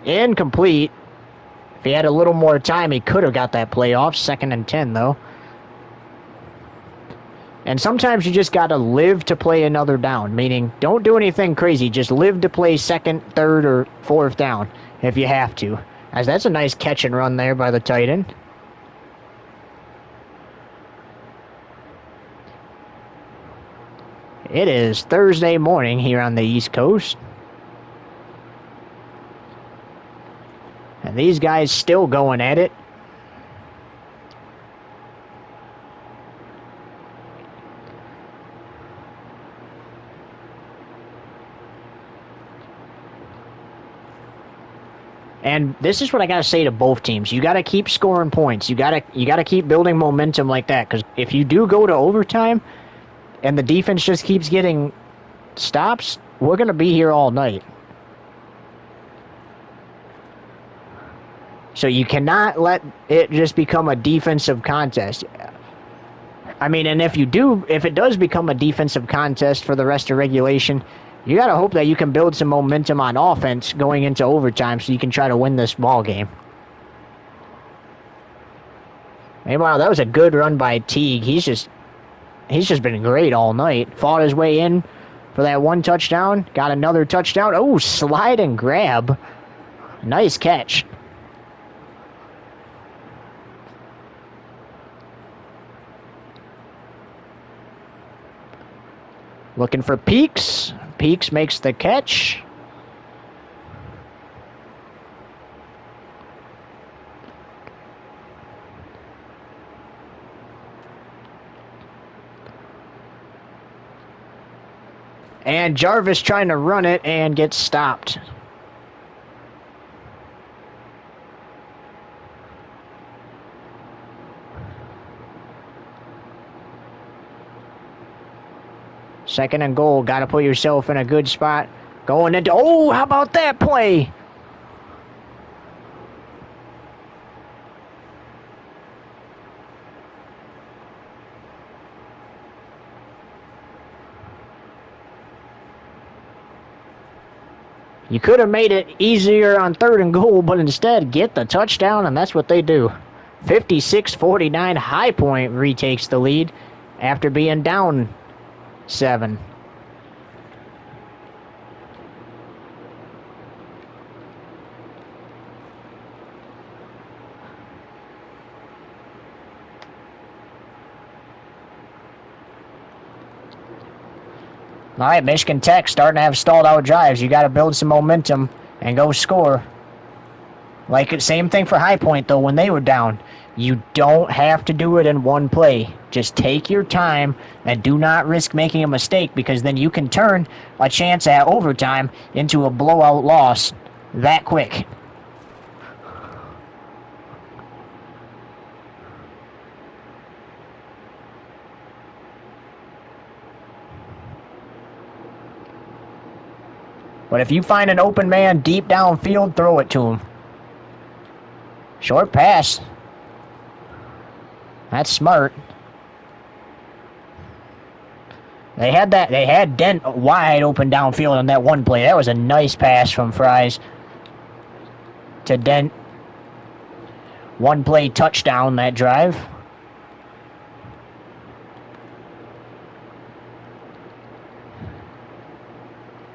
Incomplete. If he had a little more time, he could have got that play off. 2nd and 10, though. And sometimes you just got to live to play another down, meaning don't do anything crazy. Just live to play 2nd, 3rd, or 4th down if you have to. As that's a nice catch and run there by the tight end. It is Thursday morning here on the East Coast. And these guys still going at it. And this is what I gotta say to both teams. You gotta keep scoring points. You gotta keep building momentum like that. Because if you do go to overtime, and the defense just keeps getting stops, we're gonna be here all night. So you cannot let it just become a defensive contest. I mean, and if it does become a defensive contest for the rest of regulation, you got to hope that you can build some momentum on offense going into overtime so you can try to win this ball game. Meanwhile, that was a good run by Teague. He's just been great all night. Fought his way in for that 1 touchdown. Got another touchdown. Oh, slide and grab. Nice catch. Looking for Peaks. Peaks makes the catch. And Jarvis trying to run it and gets stopped. Second and goal. Got to put yourself in a good spot. Going into... Oh, how about that play? You could have made it easier on third and goal, but instead get the touchdown, and that's what they do. 56-49, High Point retakes the lead after being down 7. All right, Michigan Tech starting to have stalled out drives. You got to build some momentum and go score. Like, same thing for High Point, though, when they were down. You don't have to do it in one play. Just take your time and do not risk making a mistake, because then you can turn a chance at overtime into a blowout loss that quick. But if you find an open man deep downfield, throw it to him. Short pass. That's smart. They had Dent wide open downfield on that one play. That was a nice pass from Fries to Dent. One play touchdown that drive.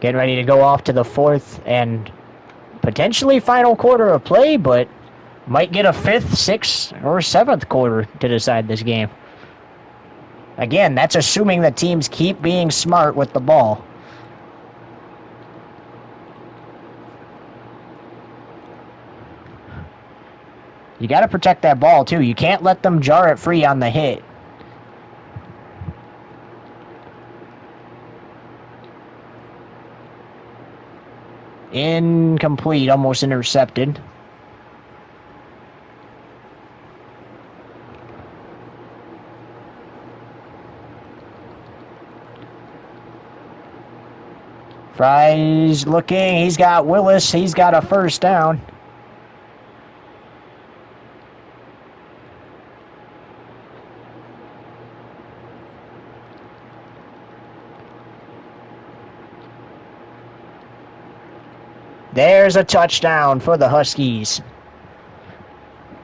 Getting ready to go off to the fourth and potentially final quarter of play, but might get a fifth, sixth, or seventh quarter to decide this game. Again, that's assuming that teams keep being smart with the ball. You got to protect that ball, too. You can't let them jar it free on the hit. Incomplete, almost intercepted. Fries looking, he's got Willis, he's got a first down. There's a touchdown for the Huskies.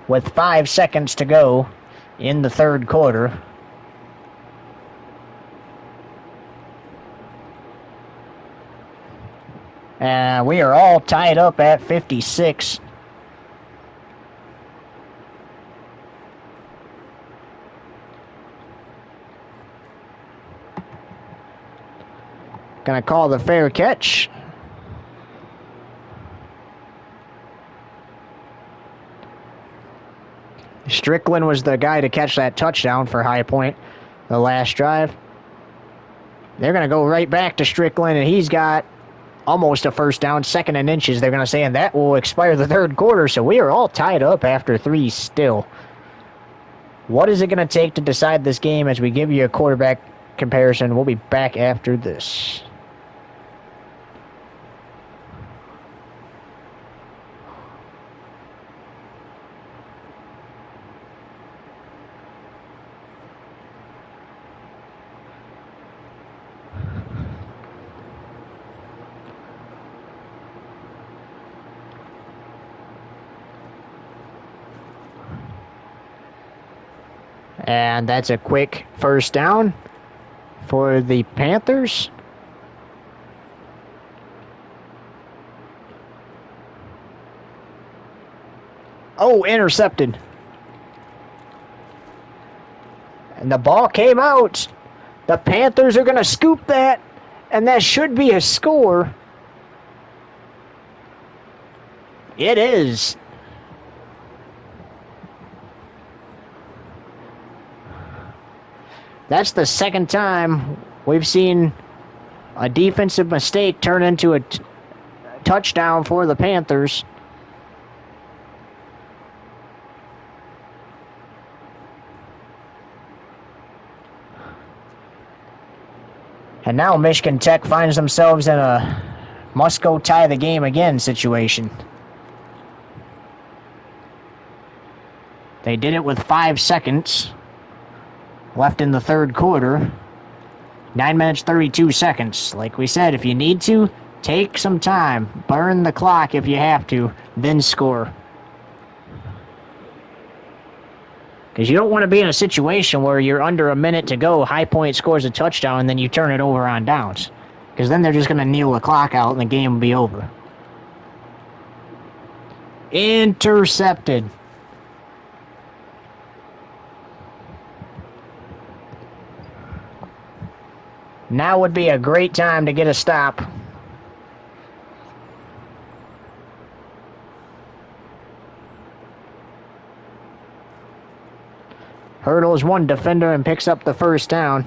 With 5 seconds to go in the third quarter. We are all tied up at 56. Gonna call the fair catch. Strickland was the guy to catch that touchdown for High Point the last drive. They're going to go right back to Strickland, and he's got almost a first down, 2nd and inches, they're going to say, and that will expire the third quarter, so we are all tied up after 3 still. What is it going to take to decide this game as we give you a quarterback comparison? We'll be back after this. And that's a quick first down for the Panthers. Oh, intercepted. And the ball came out. The Panthers are going to scoop that. And that should be a score. It is. That's the second time we've seen a defensive mistake turn into a touchdown for the Panthers. And now Michigan Tech finds themselves in a must-go tie the game again situation. They did it with 5 seconds left in the third quarter. 9 minutes, 32 seconds. Like we said, if you need to, take some time. Burn the clock if you have to, then score. Because you don't want to be in a situation where you're under a minute to go, High Point scores a touchdown, and then you turn it over on downs. Because then they're just going to kneel the clock out and the game will be over. Intercepted. Now would be a great time to get a stop. Hurdles one defender and picks up the first down.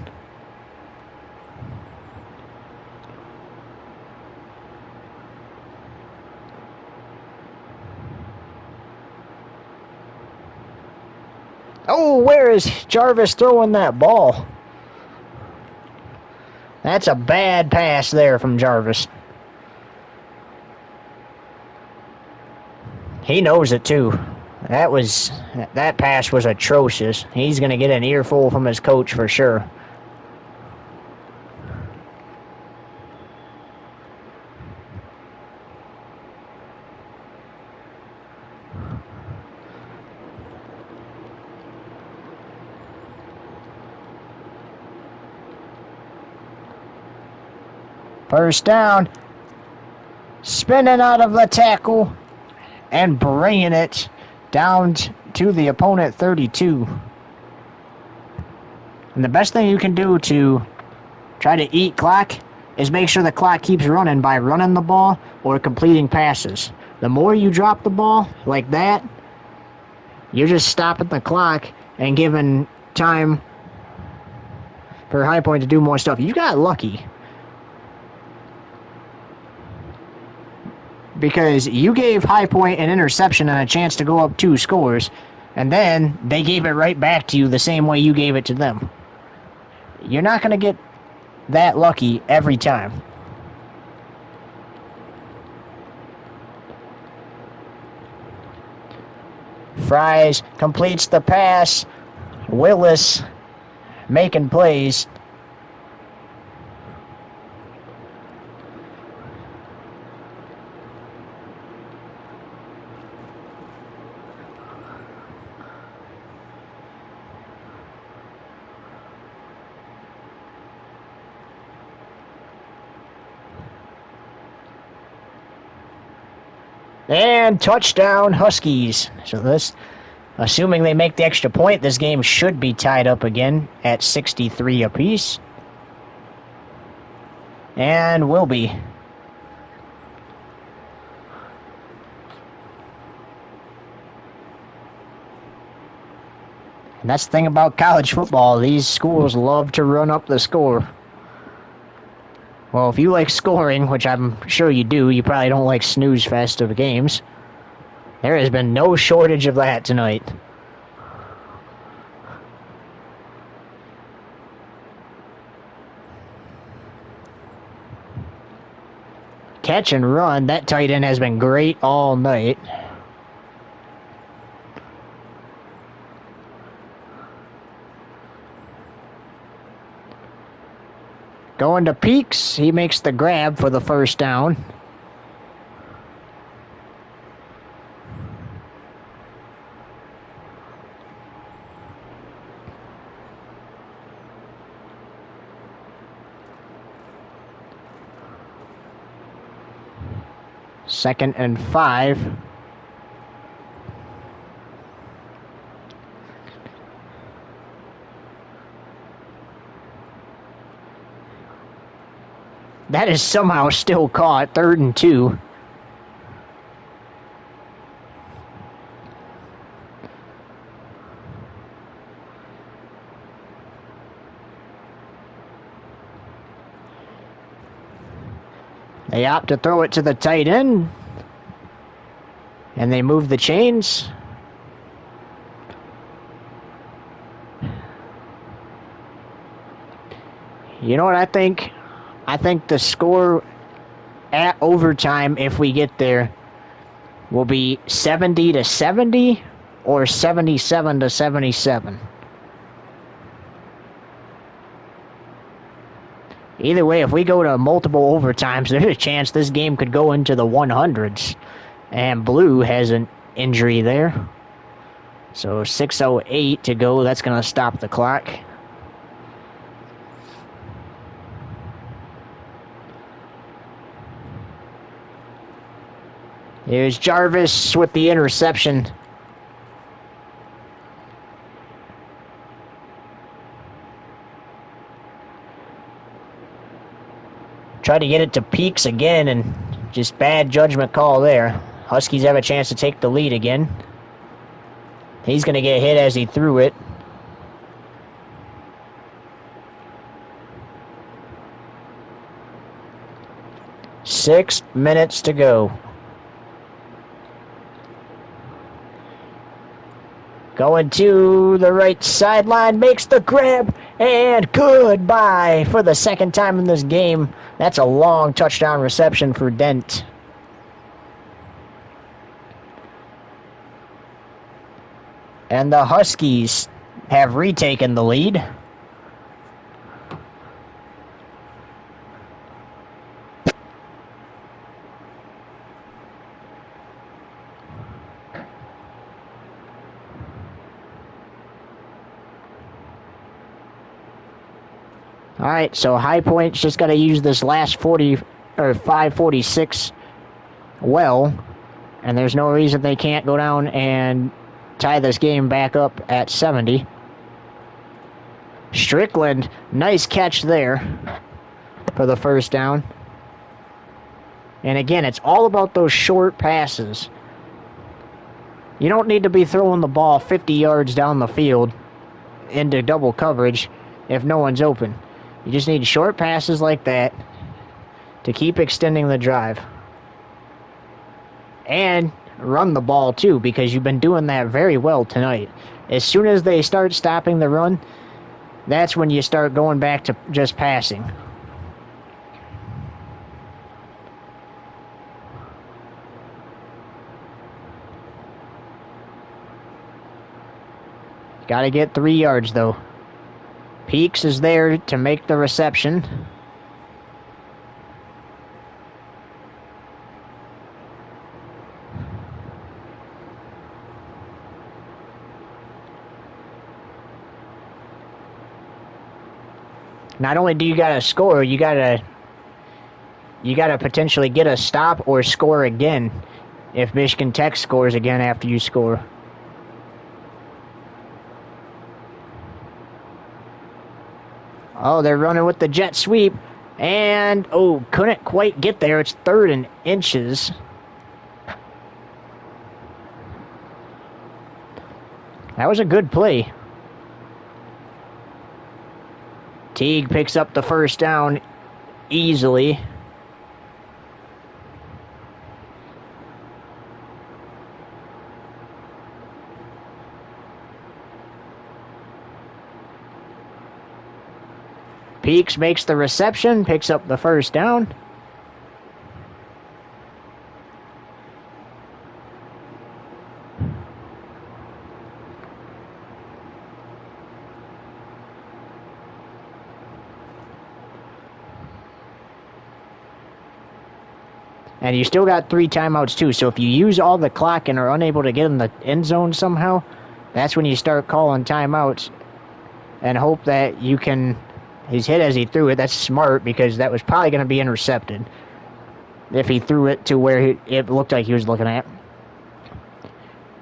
Oh, where is Jarvis throwing that ball? That's a bad pass there from Jarvis. He knows it too. That pass was atrocious. He's going to get an earful from his coach for sure. First down. Spinning out of the tackle and bringing it down to the opponent 32. And the best thing you can do to try to eat clock is make sure the clock keeps running by running the ball or completing passes. The more you drop the ball like that, you're just stopping the clock and giving time for High Point to do more stuff. You got lucky. Because you gave High Point an interception and a chance to go up 2 scores, and then they gave it right back to you the same way you gave it to them. You're not going to get that lucky every time. Fries completes the pass. Willis making plays. And touchdown, Huskies. So this, assuming they make the extra point, this game should be tied up again at 63 apiece. And will be. And that's the thing about college football. These schools love to run up the score. Well, if you like scoring, which I'm sure you do, you probably don't like snooze fest of games. There has been no shortage of that tonight. Catch and run, that tight end has been great all night. Going to Peaks, he makes the grab for the first down. Second and 5. That is somehow still caught. 3rd and 2. They opt to throw it to the tight end. And they move the chains. You know what I think? I think the score at overtime, if we get there, will be 70-70 or 77-77. Either way, if we go to multiple overtimes, there's a chance this game could go into the 100s. And Blue has an injury there. So 6:08 to go. That's going to stop the clock. Here's Jarvis with the interception. Tried to get it to Peaks again, and just bad judgment call there. Huskies have a chance to take the lead again. He's going to get hit as he threw it. Six minutes to go. Going to the right sideline, makes the grab, and goodbye for the second time in this game. That's a long touchdown reception for Dent. And the Huskies have retaken the lead. All right, so High Point's just got to use this last 5:46 well, and there's no reason they can't go down and tie this game back up at 70. Strickland, nice catch there for the first down. And again, it's all about those short passes. You don't need to be throwing the ball 50 yards down the field into double coverage if no one's open. You just need short passes like that to keep extending the drive. And run the ball too, because you've been doing that very well tonight. As soon as they start stopping the run, that's when you start going back to just passing. Got to get 3 yards though. Peaks is there to make the reception. Not only do you gotta score, you gotta potentially get a stop or score again if Michigan Tech scores again after you score. Oh, they're running with the jet sweep. And, couldn't quite get there. It's 3rd and inches. That was a good play. Teague picks up the first down easily. Peaks makes the reception, picks up the first down. And you still got 3 timeouts too, so if you use all the clock and are unable to get in the end zone somehow, that's when you start calling timeouts and hope that you can... He's hit as he threw it. That's smart because that was probably going to be intercepted if he threw it to where it looked like he was looking at.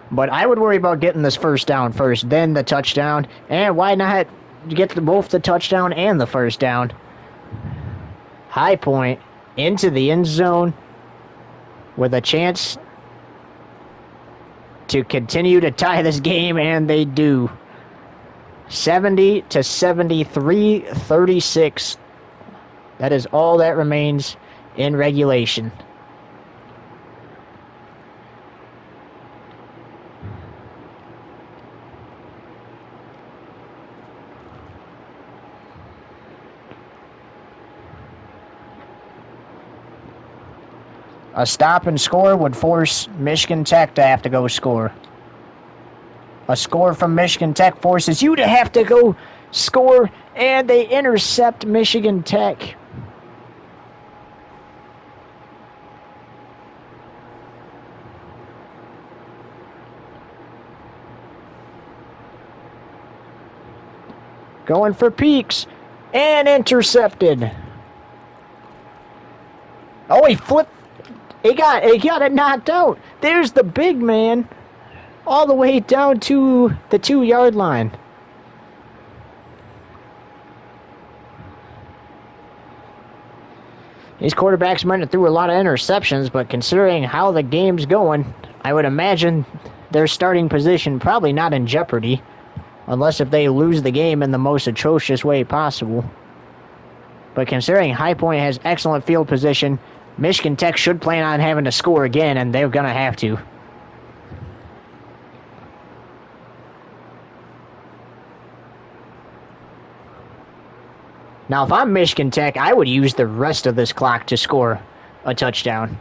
But I would worry about getting this first down first, then the touchdown. And why not get both the touchdown and the first down? High Point into the end zone with a chance to continue to tie this game, and they do. 70 to 73, 36. That is all that remains in regulation. A stop and score would force Michigan Tech to have to go score. A score from Michigan Tech forces you to have to go score, and they intercept Michigan Tech. Going for Peaks, and intercepted. Oh, he flipped. He got it knocked out. There's the big man all the way down to the 2-yard line. These quarterbacks might have threw a lot of interceptions, but considering how the game's going, I would imagine their starting position probably not in jeopardy, unless if they lose the game in the most atrocious way possible. But considering High Point has excellent field position, Michigan Tech should plan on having to score again, and they're going to have to. Now, if I'm Michigan Tech, I would use the rest of this clock to score a touchdown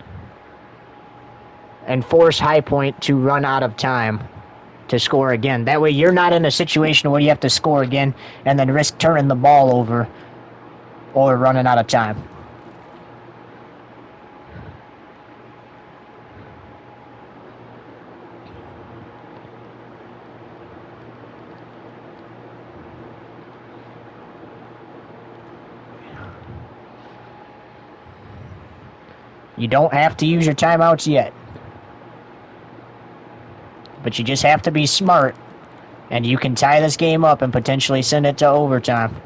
and force High Point to run out of time to score again. That way you're not in a situation where you have to score again and then risk turning the ball over or running out of time. You don't have to use your timeouts yet. But you just have to be smart, and you can tie this game up and potentially send it to overtime.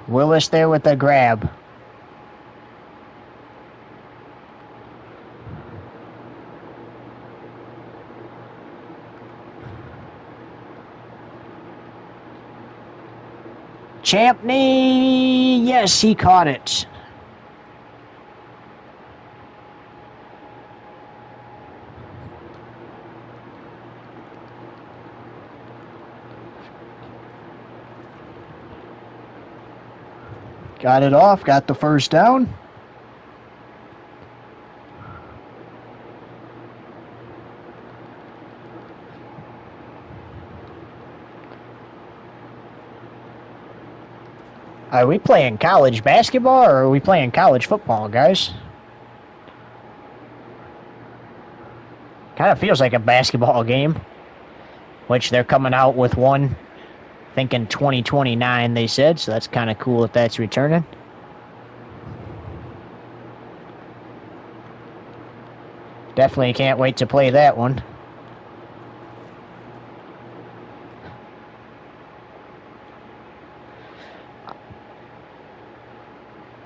Willis there with the grab. Champney, yes, he caught it. Got it off, got the first down. Are we playing college basketball or are we playing college football, guys? Kind of feels like a basketball game, which they're coming out with one. Thinking 2029, they said, so that's kind of cool if that's returning. Definitely can't wait to play that one.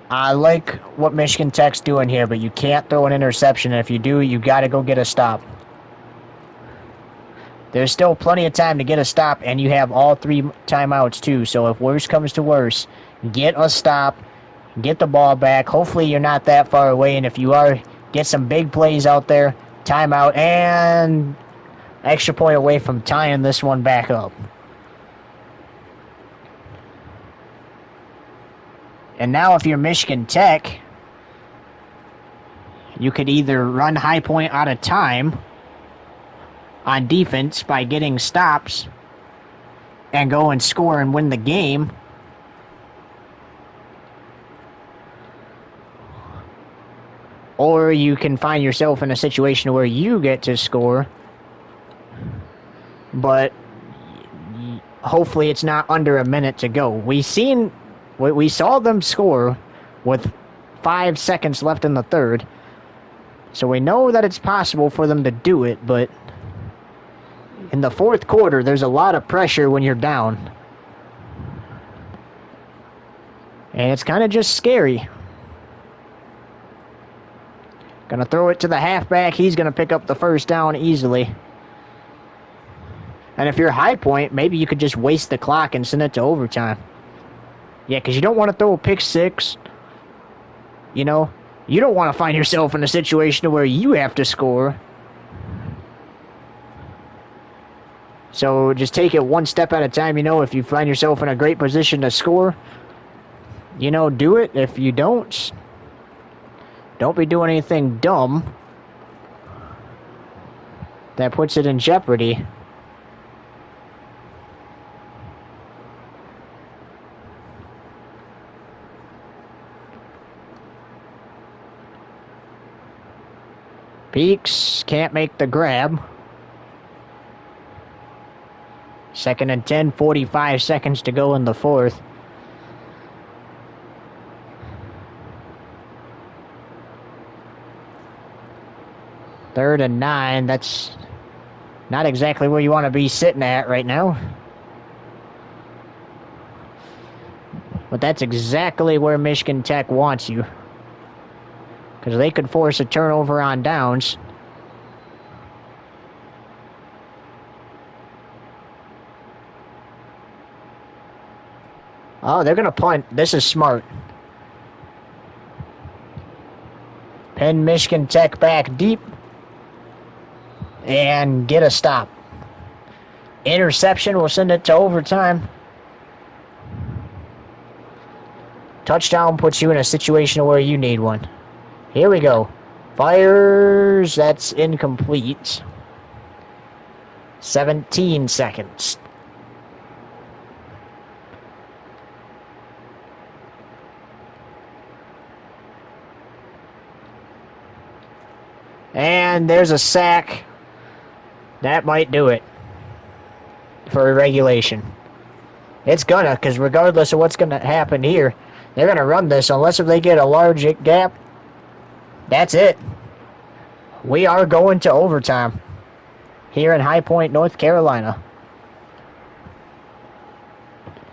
I like what Michigan Tech's doing here, but you can't throw an interception. And if you do, you got to go get a stop. There's still plenty of time to get a stop, and you have all 3 timeouts too. So if worse comes to worse, get a stop, get the ball back. Hopefully you're not that far away, and if you are, get some big plays out there, timeout, and extra point away from tying this one back up. And now if you're Michigan Tech, you could either run High Point out of time on defense by getting stops and go and score and win the game, or you can find yourself in a situation where you get to score, but hopefully it's not under a minute to go. We saw them score with 5 seconds left in the third, so we know that it's possible for them to do it, but in the fourth quarter, there's a lot of pressure when you're down. And it's kind of just scary. Gonna throw it to the halfback. He's gonna pick up the first down easily. And if you're High Point, maybe you could just waste the clock and send it to overtime. Yeah, because you don't want to throw a pick six. You know, you don't want to find yourself in a situation where you have to score. So just take it one step at a time. You know, if you find yourself in a great position to score, you know, do it. If you don't be doing anything dumb that puts it in jeopardy. Peaks can't make the grab. 2nd and 10, 45 seconds to go in the fourth. Third and 9, that's not exactly where you want to be sitting at right now. But that's exactly where Michigan Tech wants you. Because they could force a turnover on downs. Oh, they're going to punt. This is smart. Pin Michigan Tech back deep. And get a stop. Interception will send it to overtime. Touchdown puts you in a situation where you need one. Here we go. Fires. That's incomplete. 17 seconds. And there's a sack. That might do it for regulation. It's gonna, because regardless of what's gonna happen here, they're gonna run this unless if they get a large gap. That's it. We are going to overtime here in High Point, North Carolina.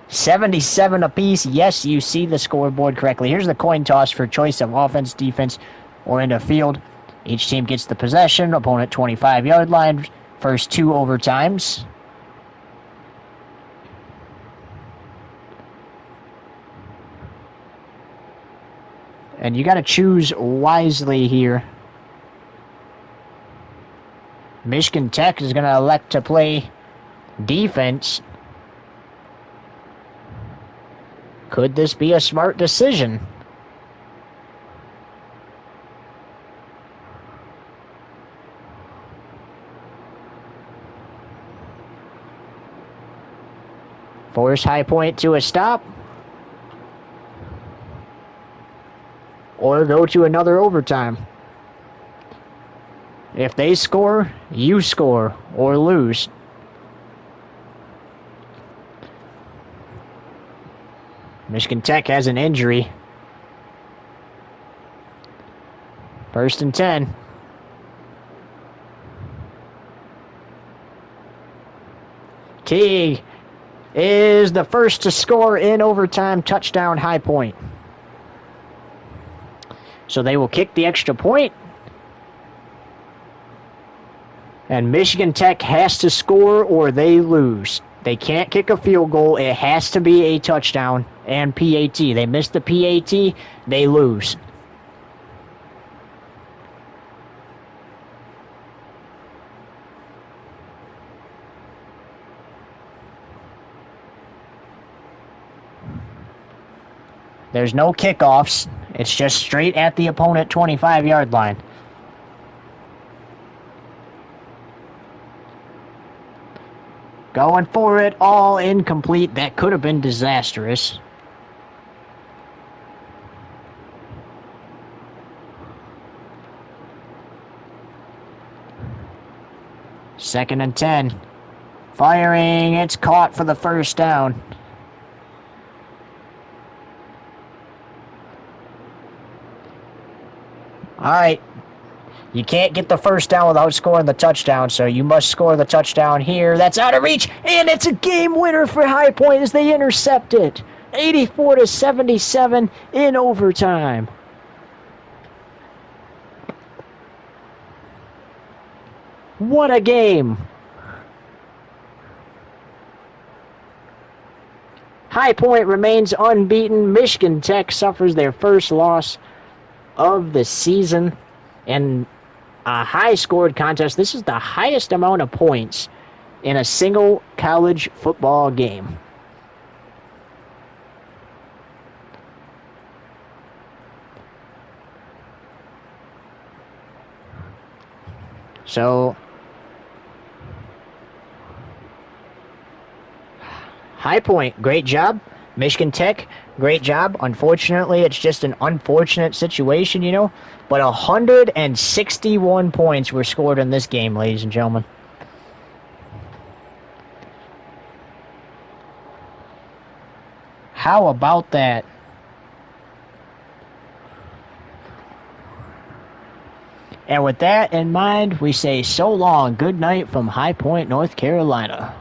77 apiece. Yes, you see the scoreboard correctly. Here's the coin toss for choice of offense, defense, or in the field. Each team gets the possession. Opponent 25-yard line. First 2 overtimes. And you got to choose wisely here. Michigan Tech is going to elect to play defense. Could this be a smart decision? Force High Point to a stop. Or go to another overtime. If they score, you score or lose. Michigan Tech has an injury. 1st and 10. Teague is the first to score in overtime. Touchdown, High Point. So they will kick the extra point. And Michigan Tech has to score or they lose. They can't kick a field goal. It has to be a touchdown and PAT. They miss the PAT, they lose. There's no kickoffs. It's just straight at the opponent 25-yard line. Going for it, all incomplete. That could have been disastrous. Second and 10. Firing, it's caught for the first down. Alright, you can't get the first down without scoring the touchdown, so you must score the touchdown here. That's out of reach, and it's a game winner for High Point as they intercept it. 84-77 in overtime. What a game. High Point remains unbeaten. Michigan Tech suffers their first loss of the season in a high-scored contest. This is the highest amount of points in a single college football game. So, High Point, great job. Michigan Tech, great job. Unfortunately, it's just an unfortunate situation, you know. But 161 points were scored in this game, ladies and gentlemen. How about that? And with that in mind, we say so long, good night from High Point, North Carolina.